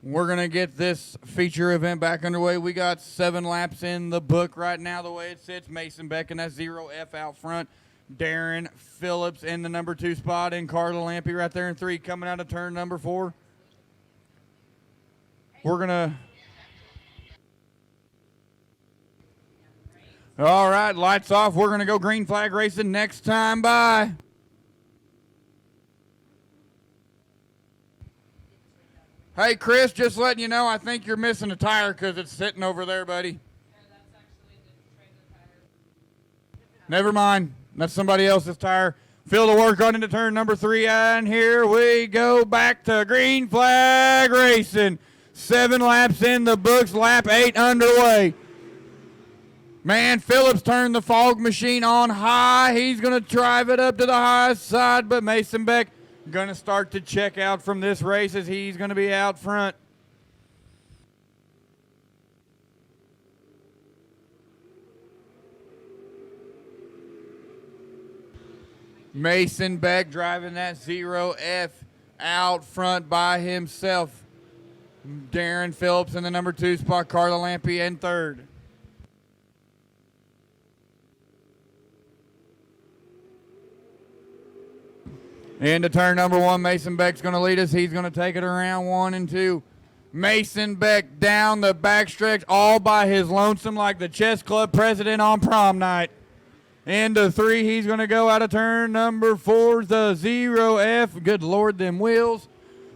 [SPEAKER 1] We're going to get this feature event back underway. We got 7 laps in the book right now the way it sits. Mason Beck in that 0F out front. Darren Phillips in the number 2 spot, and Carla Lampe right there in 3 coming out of turn number 4. We're going to... All right, lights off. We're going to go green flag racing next time. Bye. Hey, Chris, just letting you know, I think you're missing a tire because it's sitting over there, buddy. Never mind. That's somebody else's tire. Field of work on into turn number 3, and here we go back to green flag racing. 7 laps in the books, lap 8 underway. Man, Phillips turned the fog machine on high. He's going to drive it up to the high side, but Mason Beck going to start to check out from this race as he's going to be out front. Mason Beck driving that 0F out front by himself. Darren Phillips in the number 2 spot, Carla Lampe in 3rd. Into turn number 1, Mason Beck's going to lead us. He's going to take it around 1 and 2. Mason Beck down the backstretch all by his lonesome like the chess club president on prom night. Into 3, he's going to go out of turn number 4, the 0F. Good Lord, them wheels.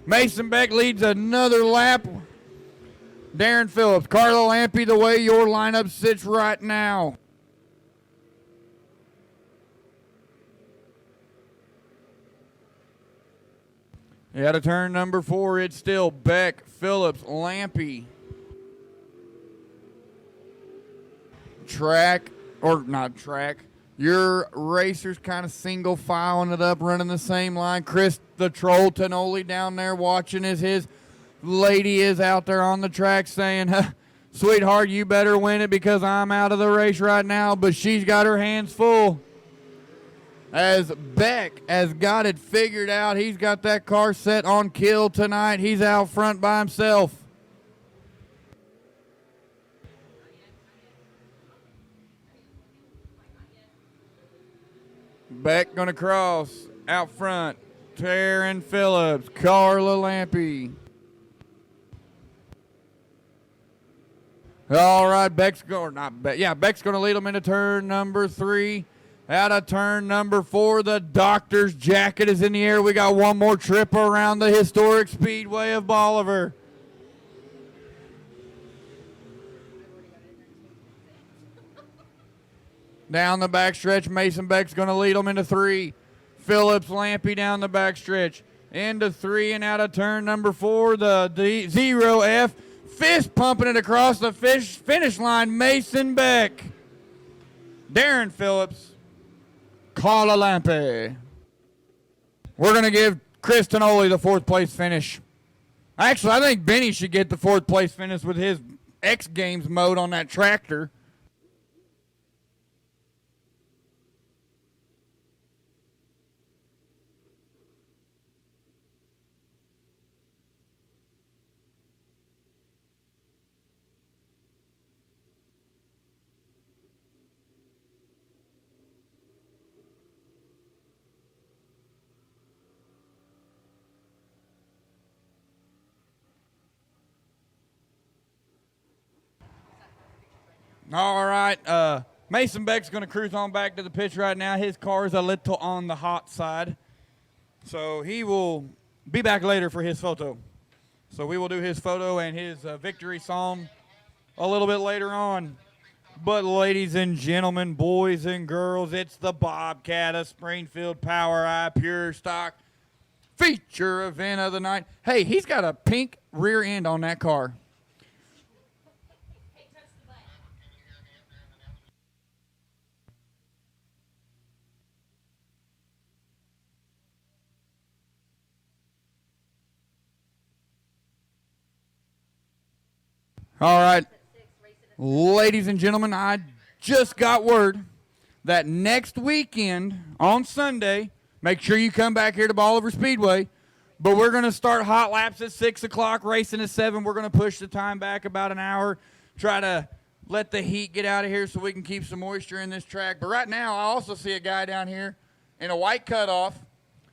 [SPEAKER 1] Mason Beck leads another lap. Darren Phillips, Carla Lampe, the way your lineup sits right now. Out of turn number 4, it's still Beck, Phillips, Lampe. Your racers kind of single filing it up, running the same line. Chris the Troll Tonoli down there watching as his lady is out there on the track saying, sweetheart, you better win it because I'm out of the race right now. But she's got her hands full. As Beck has got it figured out, he's got that car set on kill tonight. He's out front by himself. Beck gonna cross out front. Darren Phillips, Carla Lampe. All right, Beck's going, not Beck, yeah, Beck's going to lead them into turn number 3. Out of turn number 4, the doctor's jacket is in the air. We got one more trip around the historic speedway of Bolivar. Down the backstretch, Mason Beck's going to lead them into 3. Phillips Lampy down the backstretch. Into 3 and out of turn number 4, the 0F. Fist pumping it across the finish line, Mason Beck. Darren Phillips. Carla Lampy. We're going to give Chris Tonoli the 4th place finish. Actually, I think Benny should get the 4th place finish with his X Games mode on that tractor. All right, Mason Beck's going to cruise on back to the pitch right now. His car is a little on the hot side, so he will be back later for his photo. So we will do his photo and his victory song a little bit later on. But ladies and gentlemen, boys and girls, it's the Bobcat of Springfield Power Eye Pure Stock feature event of the night. Hey, he's got a pink rear end on that car. All right, ladies and gentlemen, I just got word that next weekend on Sunday, make sure you come back here to Bolivar Speedway, but we're going to start hot laps at 6 o'clock, racing at 7. We're going to push the time back about an hour, try to let the heat get out of here so we can keep some moisture in this track. But right now, I also see a guy down here in a white cutoff,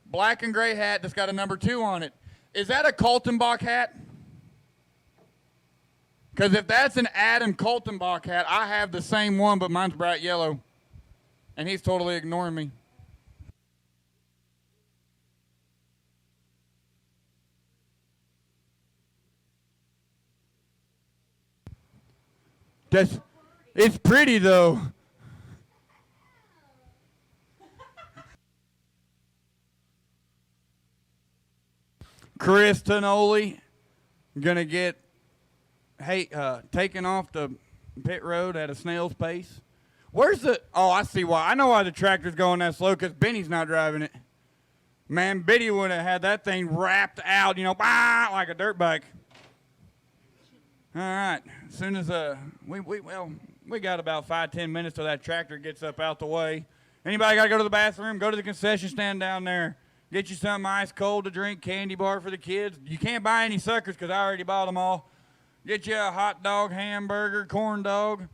[SPEAKER 1] black and gray hat that's got a number 2 on it. Is that a Kaltenbach hat? Because if that's an Adam Kaltenbach hat, I have the same one, but mine's bright yellow. And he's totally ignoring me. It's pretty, though. Chris Tonoli going to get taken off the pit road at a snail's pace. Where's the... Oh, I see why. I know why the tractor's going that slow, because Benny's not driving it. Man, Benny would have had that thing wrapped out, you know, like a dirt bike. All right. As soon as we got about 5-10 minutes till that tractor gets up out the way. Anybody got to go to the bathroom? Go to the concession stand down there. Get you something ice cold to drink, candy bar for the kids. You can't buy any suckers because I already bought them all. Get you a hot dog, hamburger, corn dog.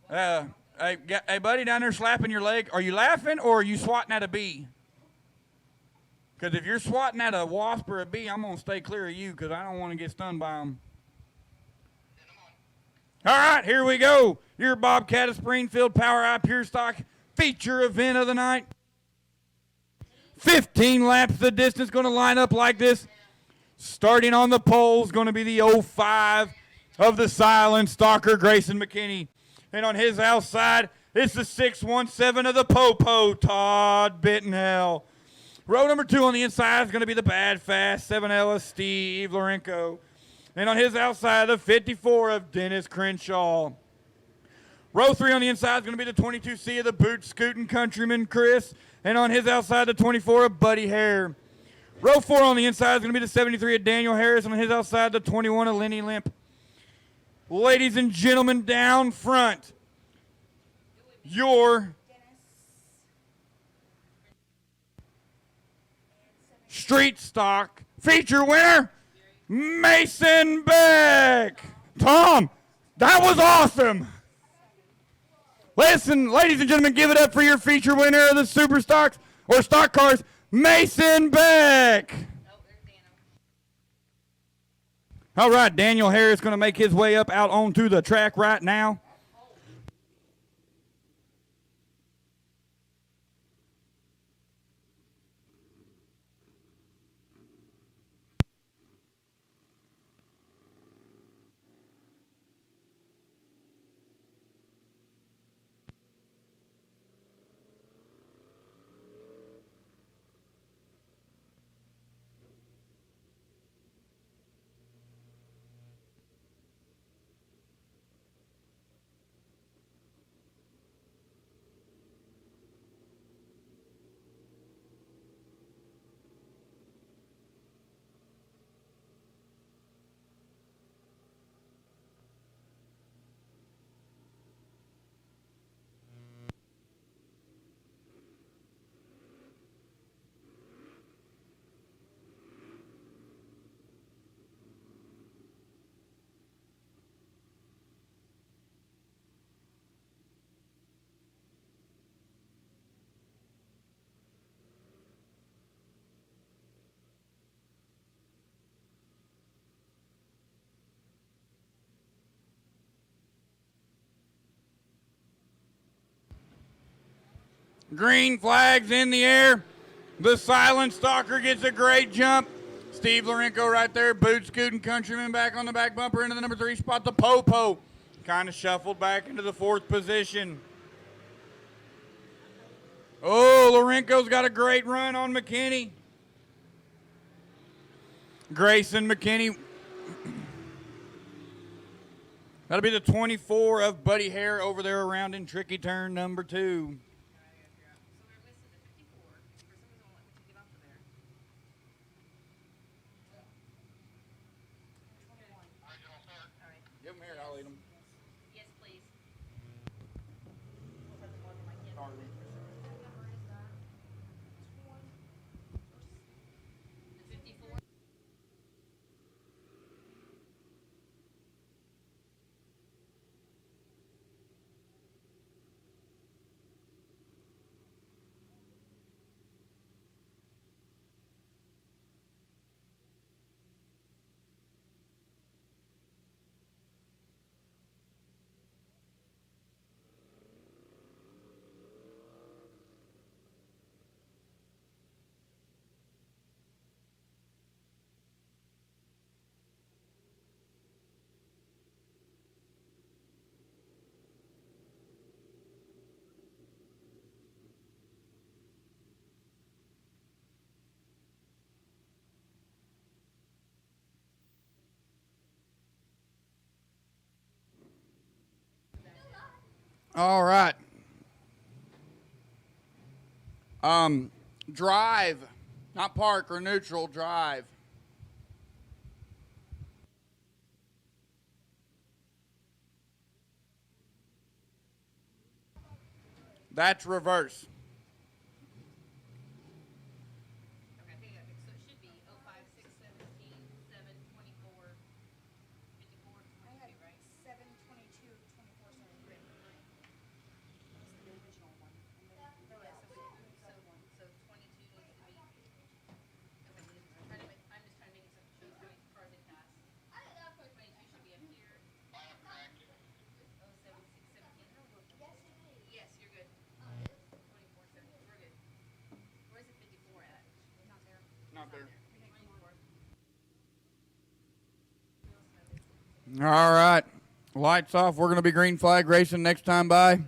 [SPEAKER 1] Hey, buddy down there slapping your leg. Are you laughing or are you swatting at a bee? Because if you're swatting at a wasp or a bee, I'm going to stay clear of you because I don't want to get stung by them. All right, here we go. Your Bobcat of Springfield Power Eye Pure Stock feature event of the night. 15 laps the distance, going to line up like this. Starting on the pole is going to be the 05 of the silent stalker, Grayson McKinney. And on his outside, it's the 617 of the Popo, Todd Bittenhell. Row number 2 on the inside is going to be the bad fast 7L of Steve Lorenko. And on his outside, the 54 of Dennis Crenshaw. Row 3 on the inside is going to be the 22C of the boot scooting countryman, Chris. And on his outside, the 24 of Buddy Hare. Row 4 on the inside is going to be the 73 of Daniel Harris. And on his outside, the 21 of Lenny Limp. Ladies and gentlemen, down front, your street stock feature winner, Mason Beck. Tom, that was awesome. Listen, ladies and gentlemen, give it up for your feature winner of the Super Stocks or Stock Cars, Mason Beck. All right, Daniel Harris going to make his way up out onto the track right now. Green flag's in the air. The silent stalker gets a great jump. Steve Lorenko right there, boot scooting Countryman back on the back bumper into the number 3 spot. The Popo kind of shuffled back into the 4th position. Oh, Lorenko's got a great run on McKinney. Grayson McKinney. That'll be the 24 of Buddy Hare over there around in tricky turn number 2. Give them here, I'll eat them.
[SPEAKER 2] Yes, please. The 54.
[SPEAKER 1] All right. Drive, not park or neutral, drive. That's reverse.
[SPEAKER 2] Okay, I think so it should be 05, 6, 17, 7, 24, 54, 22, right?
[SPEAKER 3] 7, 22, 24, 7. Great. That's the original one. And then the rest of it,
[SPEAKER 2] So 22 needs to be. Okay, I'm just trying to make it so it shows how many cars it passed. 22 should be up here. 07, 6, 17. Yes, you're good. 24, 17. We're good. Where's the 54 at?
[SPEAKER 3] not there.
[SPEAKER 1] Not there.
[SPEAKER 2] 24.
[SPEAKER 1] All right. Lights off. We're going to be green flag racing next time by.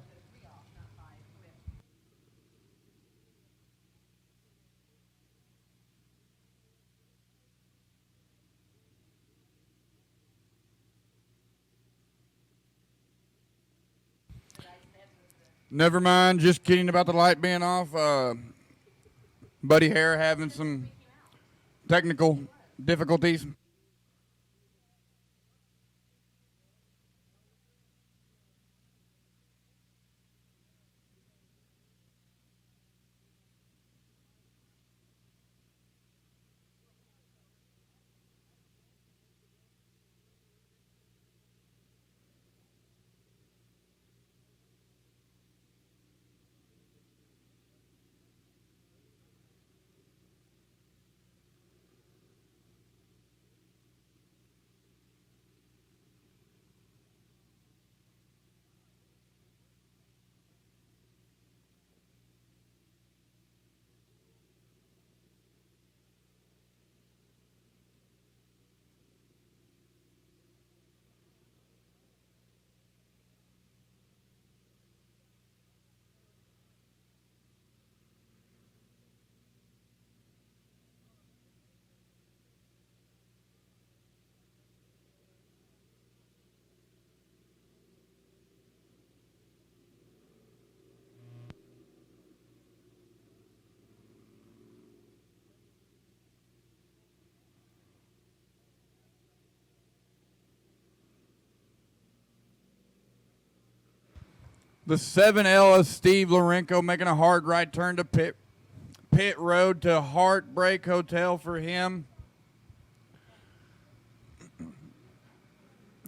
[SPEAKER 1] Never mind. Just kidding about the light being off. Buddy Hare having some technical difficulties. The 7L of Steve Lorenko making a hard right turn to pit road to Heartbreak Hotel for him.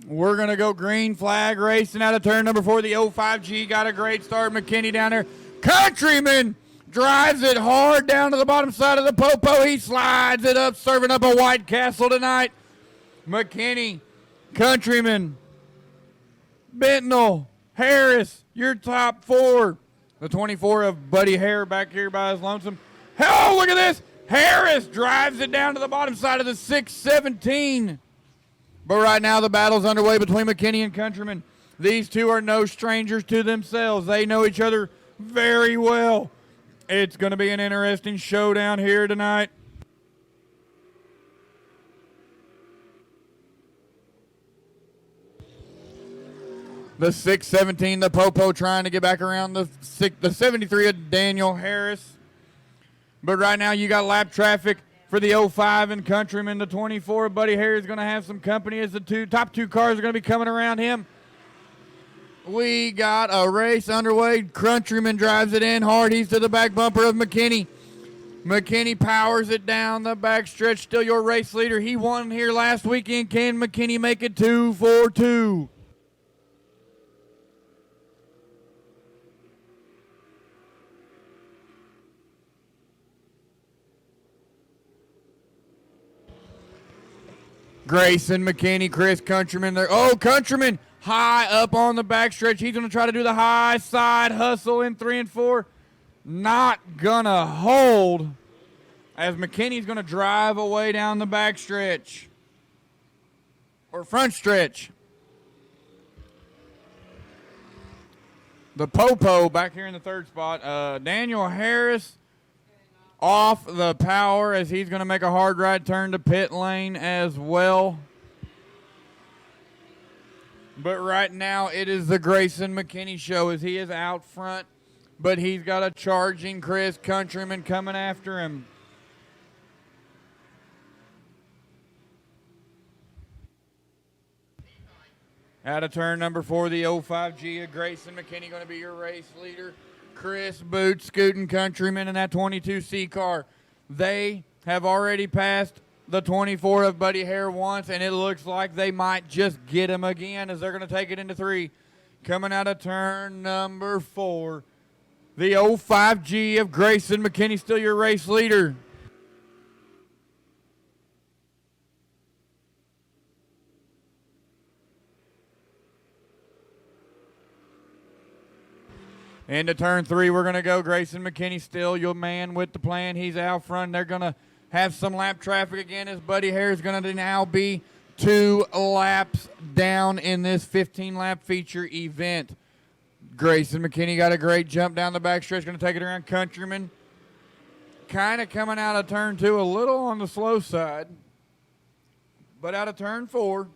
[SPEAKER 1] We're going to go green flag racing out of turn number 4. The 05G got a great start. McKinney down there. Countryman drives it hard down to the bottom side of the popo. He slides it up, serving up a White Castle tonight. McKinney, Countryman, Bentonville, Harris, your top 4. The 24 of Buddy Hare back here by his lonesome. Oh, look at this. Harris drives it down to the bottom side of the 617. But right now the battle's underway between McKinney and Countryman. These two are no strangers to themselves. They know each other very well. It's going to be an interesting showdown here tonight. The 617, the Popo trying to get back around the 73 of Daniel Harris. But right now you got lap traffic for the 05 and Countryman. The 24 of Buddy Harris is going to have some company as the top two cars are going to be coming around him. We got a race underway. Countryman drives it in hard. He's to the back bumper of McKinney. McKinney powers it down the back stretch. Still your race leader. He won here last weekend. Can McKinney make it 2-4-2? Grayson, McKinney, Chris Countryman there. Oh, Countryman high up on the backstretch. He's going to try to do the high side hustle in 3 and 4. Not going to hold as McKinney's going to drive away down the backstretch. Or front stretch. The Popo back here in the 3rd spot. Daniel Harris off the power as he's going to make a hard right turn to pit lane as well. But right now it is the Grayson McKinney show as he is out front. But he's got a charging Chris Countryman coming after him. Out of turn number 4, the 05G of Grayson McKinney going to be your race leader. Chris Boots scooting Countryman in that 22C car. They have already passed the 24 of Buddy Hare once, and it looks like they might just get him again as they're going to take it into 3. Coming out of turn number 4, the 05G of Grayson McKinney, still your race leader. Into turn 3, we're going to go. Grayson McKinney still your man with the plan. He's out front. They're going to have some lap traffic again as Buddy Hare is going to now be 2 laps down in this 15-lap feature event. Grayson McKinney got a great jump down the backstretch. Going to take it around Countryman. Kind of coming out of turn 2 a little on the slow side. But out of turn 4,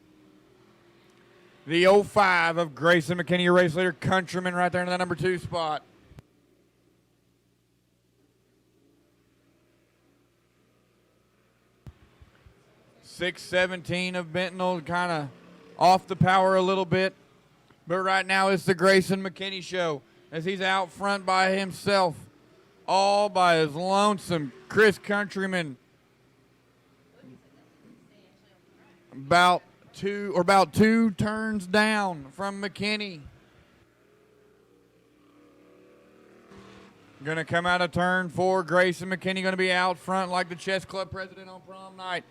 [SPEAKER 1] the 05 of Grayson McKinney, your race leader. Countryman right there in the number 2 spot. .617 of Bentonville kind of off the power a little bit. But right now it's the Grayson McKinney show as he's out front by himself. All by his lonesome. Chris Countryman about 2 turns down from McKinney. Going to come out of turn 4. Grayson McKinney going to be out front like the chess club president on prom night.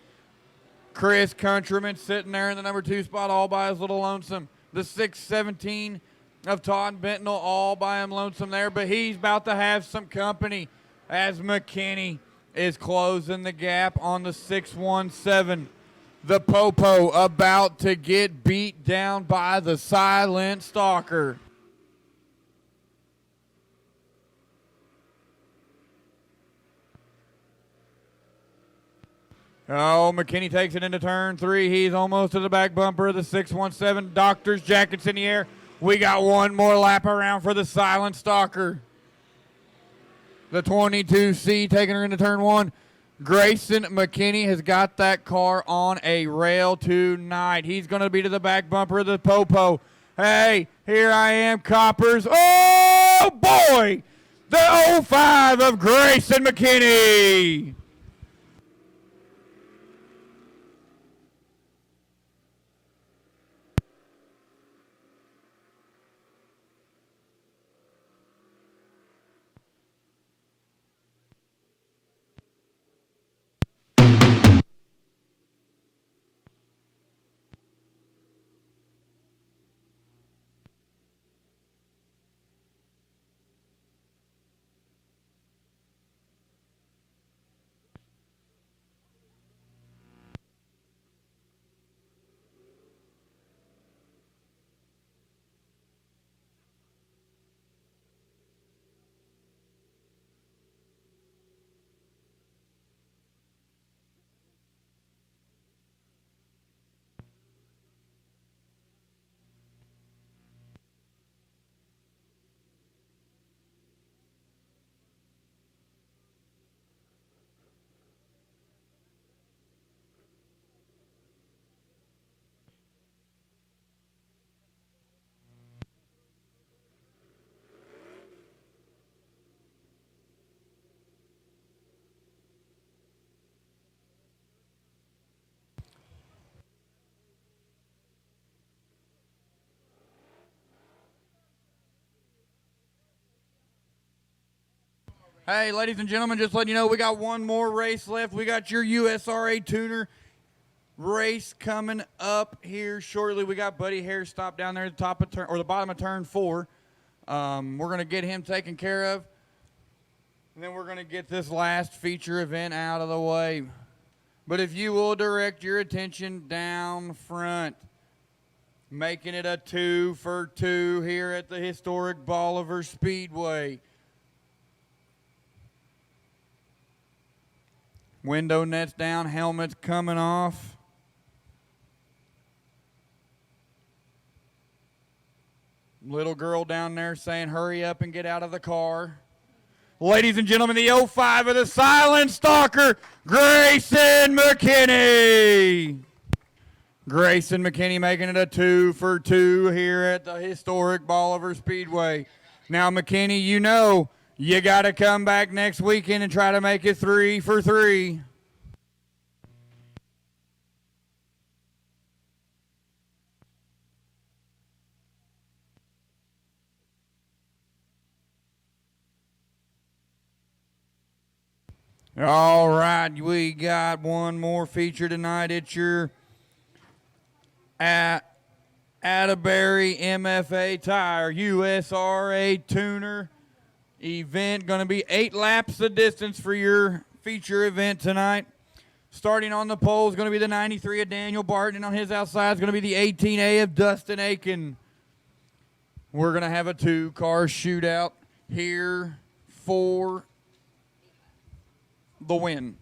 [SPEAKER 1] Chris Countryman sitting there in the number 2 spot all by his little lonesome. The 617 of Todd Bentonville all by him lonesome there, but he's about to have some company as McKinney is closing the gap on the 617. The Popo about to get beat down by the silent stalker. Oh, McKinney takes it into turn 3. He's almost to the back bumper of the 617. Doctor's jackets in the air. We got one more lap around for the silent stalker. The 22C taking her into turn 1. Grayson McKinney has got that car on a rail tonight. He's going to be to the back bumper of the Popo. Hey, here I am, Coppers. Oh, boy! The 05 of Grayson McKinney. Hey, ladies and gentlemen, just letting you know we got one more race left. We got your USRA Tuner race coming up here shortly. We got Buddy Hare stopped down there at the top of turn, or the bottom of turn 4. We're going to get him taken care of. And then we're going to get this last feature event out of the way. But if you will direct your attention down front, making it a 2 for 2 here at the historic Bolivar Speedway. Window nets down, helmets coming off. Little girl down there saying, hurry up and get out of the car. Ladies and gentlemen, the 05 of the Silent Stalker, Grayson McKinney. Grayson McKinney making it a 2 for 2 here at the historic Bolivar Speedway. Now, McKinney, you know you got to come back next weekend and try to make it 3 for 3. All right, we got one more feature tonight. It's your Atterbury MFA Tire USRA Tuner event. Going to be 8 laps the distance for your feature event tonight. Starting on the pole is going to be the 93 of Daniel Barton, and on his outside is going to be the 18A of Dustin Aiken. We're going to have a 2-car shootout here for the win.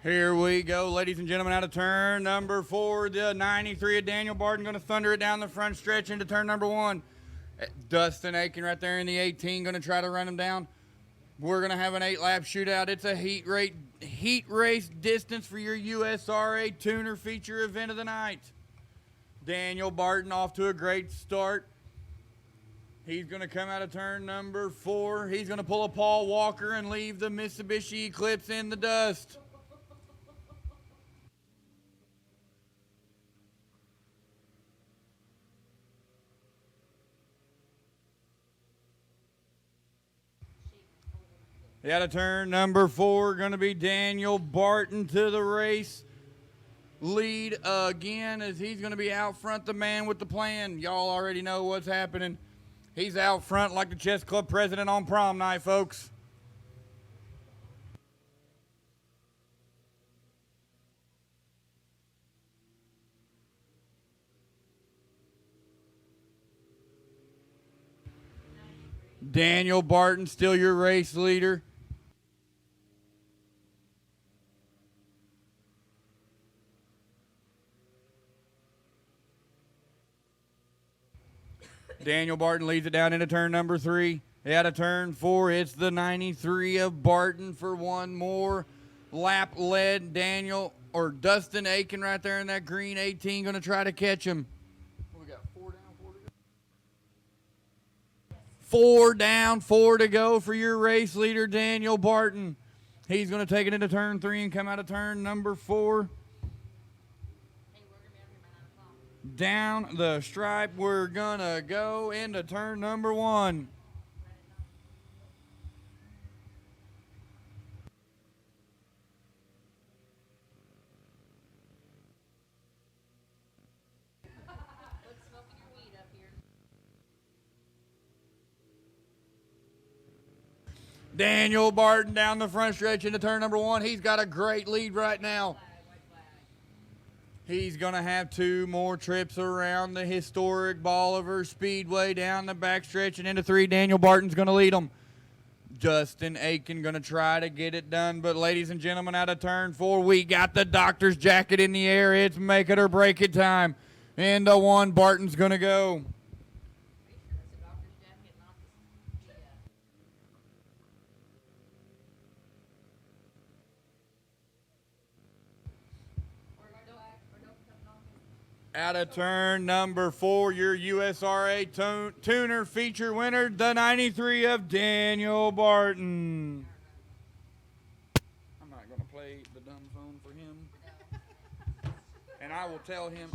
[SPEAKER 1] Here we go, ladies and gentlemen, out of turn number 4, the 93 of Daniel Barton going to thunder it down the front stretch into turn number 1. Dustin Aiken right there in the 18 going to try to run him down. We're going to have an 8-lap shootout. It's a heat race distance for your USRA Tuner feature event of the night. Daniel Barton off to a great start. He's going to come out of turn number 4. He's going to pull a Paul Walker and leave the Mitsubishi Eclipse in the dust. Out of turn number 4, going to be Daniel Barton to the race. lead again, as he's going to be out front, the man with the plan. Y'all already know what's happening. He's out front like the chess club president on prom night, folks. Daniel Barton, still your race leader. Daniel Barton leads it down into turn number 3. Out of turn 4, it's the 93 of Barton for one more lap led. Dustin Aiken right there in that green 18 going to try to catch him. We got 4 down, 4 to go. 4 down, 4 to go for your race leader, Daniel Barton. He's going to take it into turn 3 and come out of turn number 4. Down the stripe, we're gonna go into turn number 1.
[SPEAKER 2] What's smoking your weed up here?
[SPEAKER 1] Daniel Barton down the front stretch into turn number 1. He's got a great lead right now. He's going to have 2 more trips around the historic Bolivar Speedway down the backstretch and into 3. Daniel Barton's going to lead them. Dustin Aiken going to try to get it done. But ladies and gentlemen, out of turn 4, we got the doctor's jacket in the air. It's make it or break it time. Into 1, Barton's going to go. Out of turn number 4, your USRA Tuner feature winner, the 93 of Daniel Barton. I'm not going to play the dumb phone for him. And I will tell him,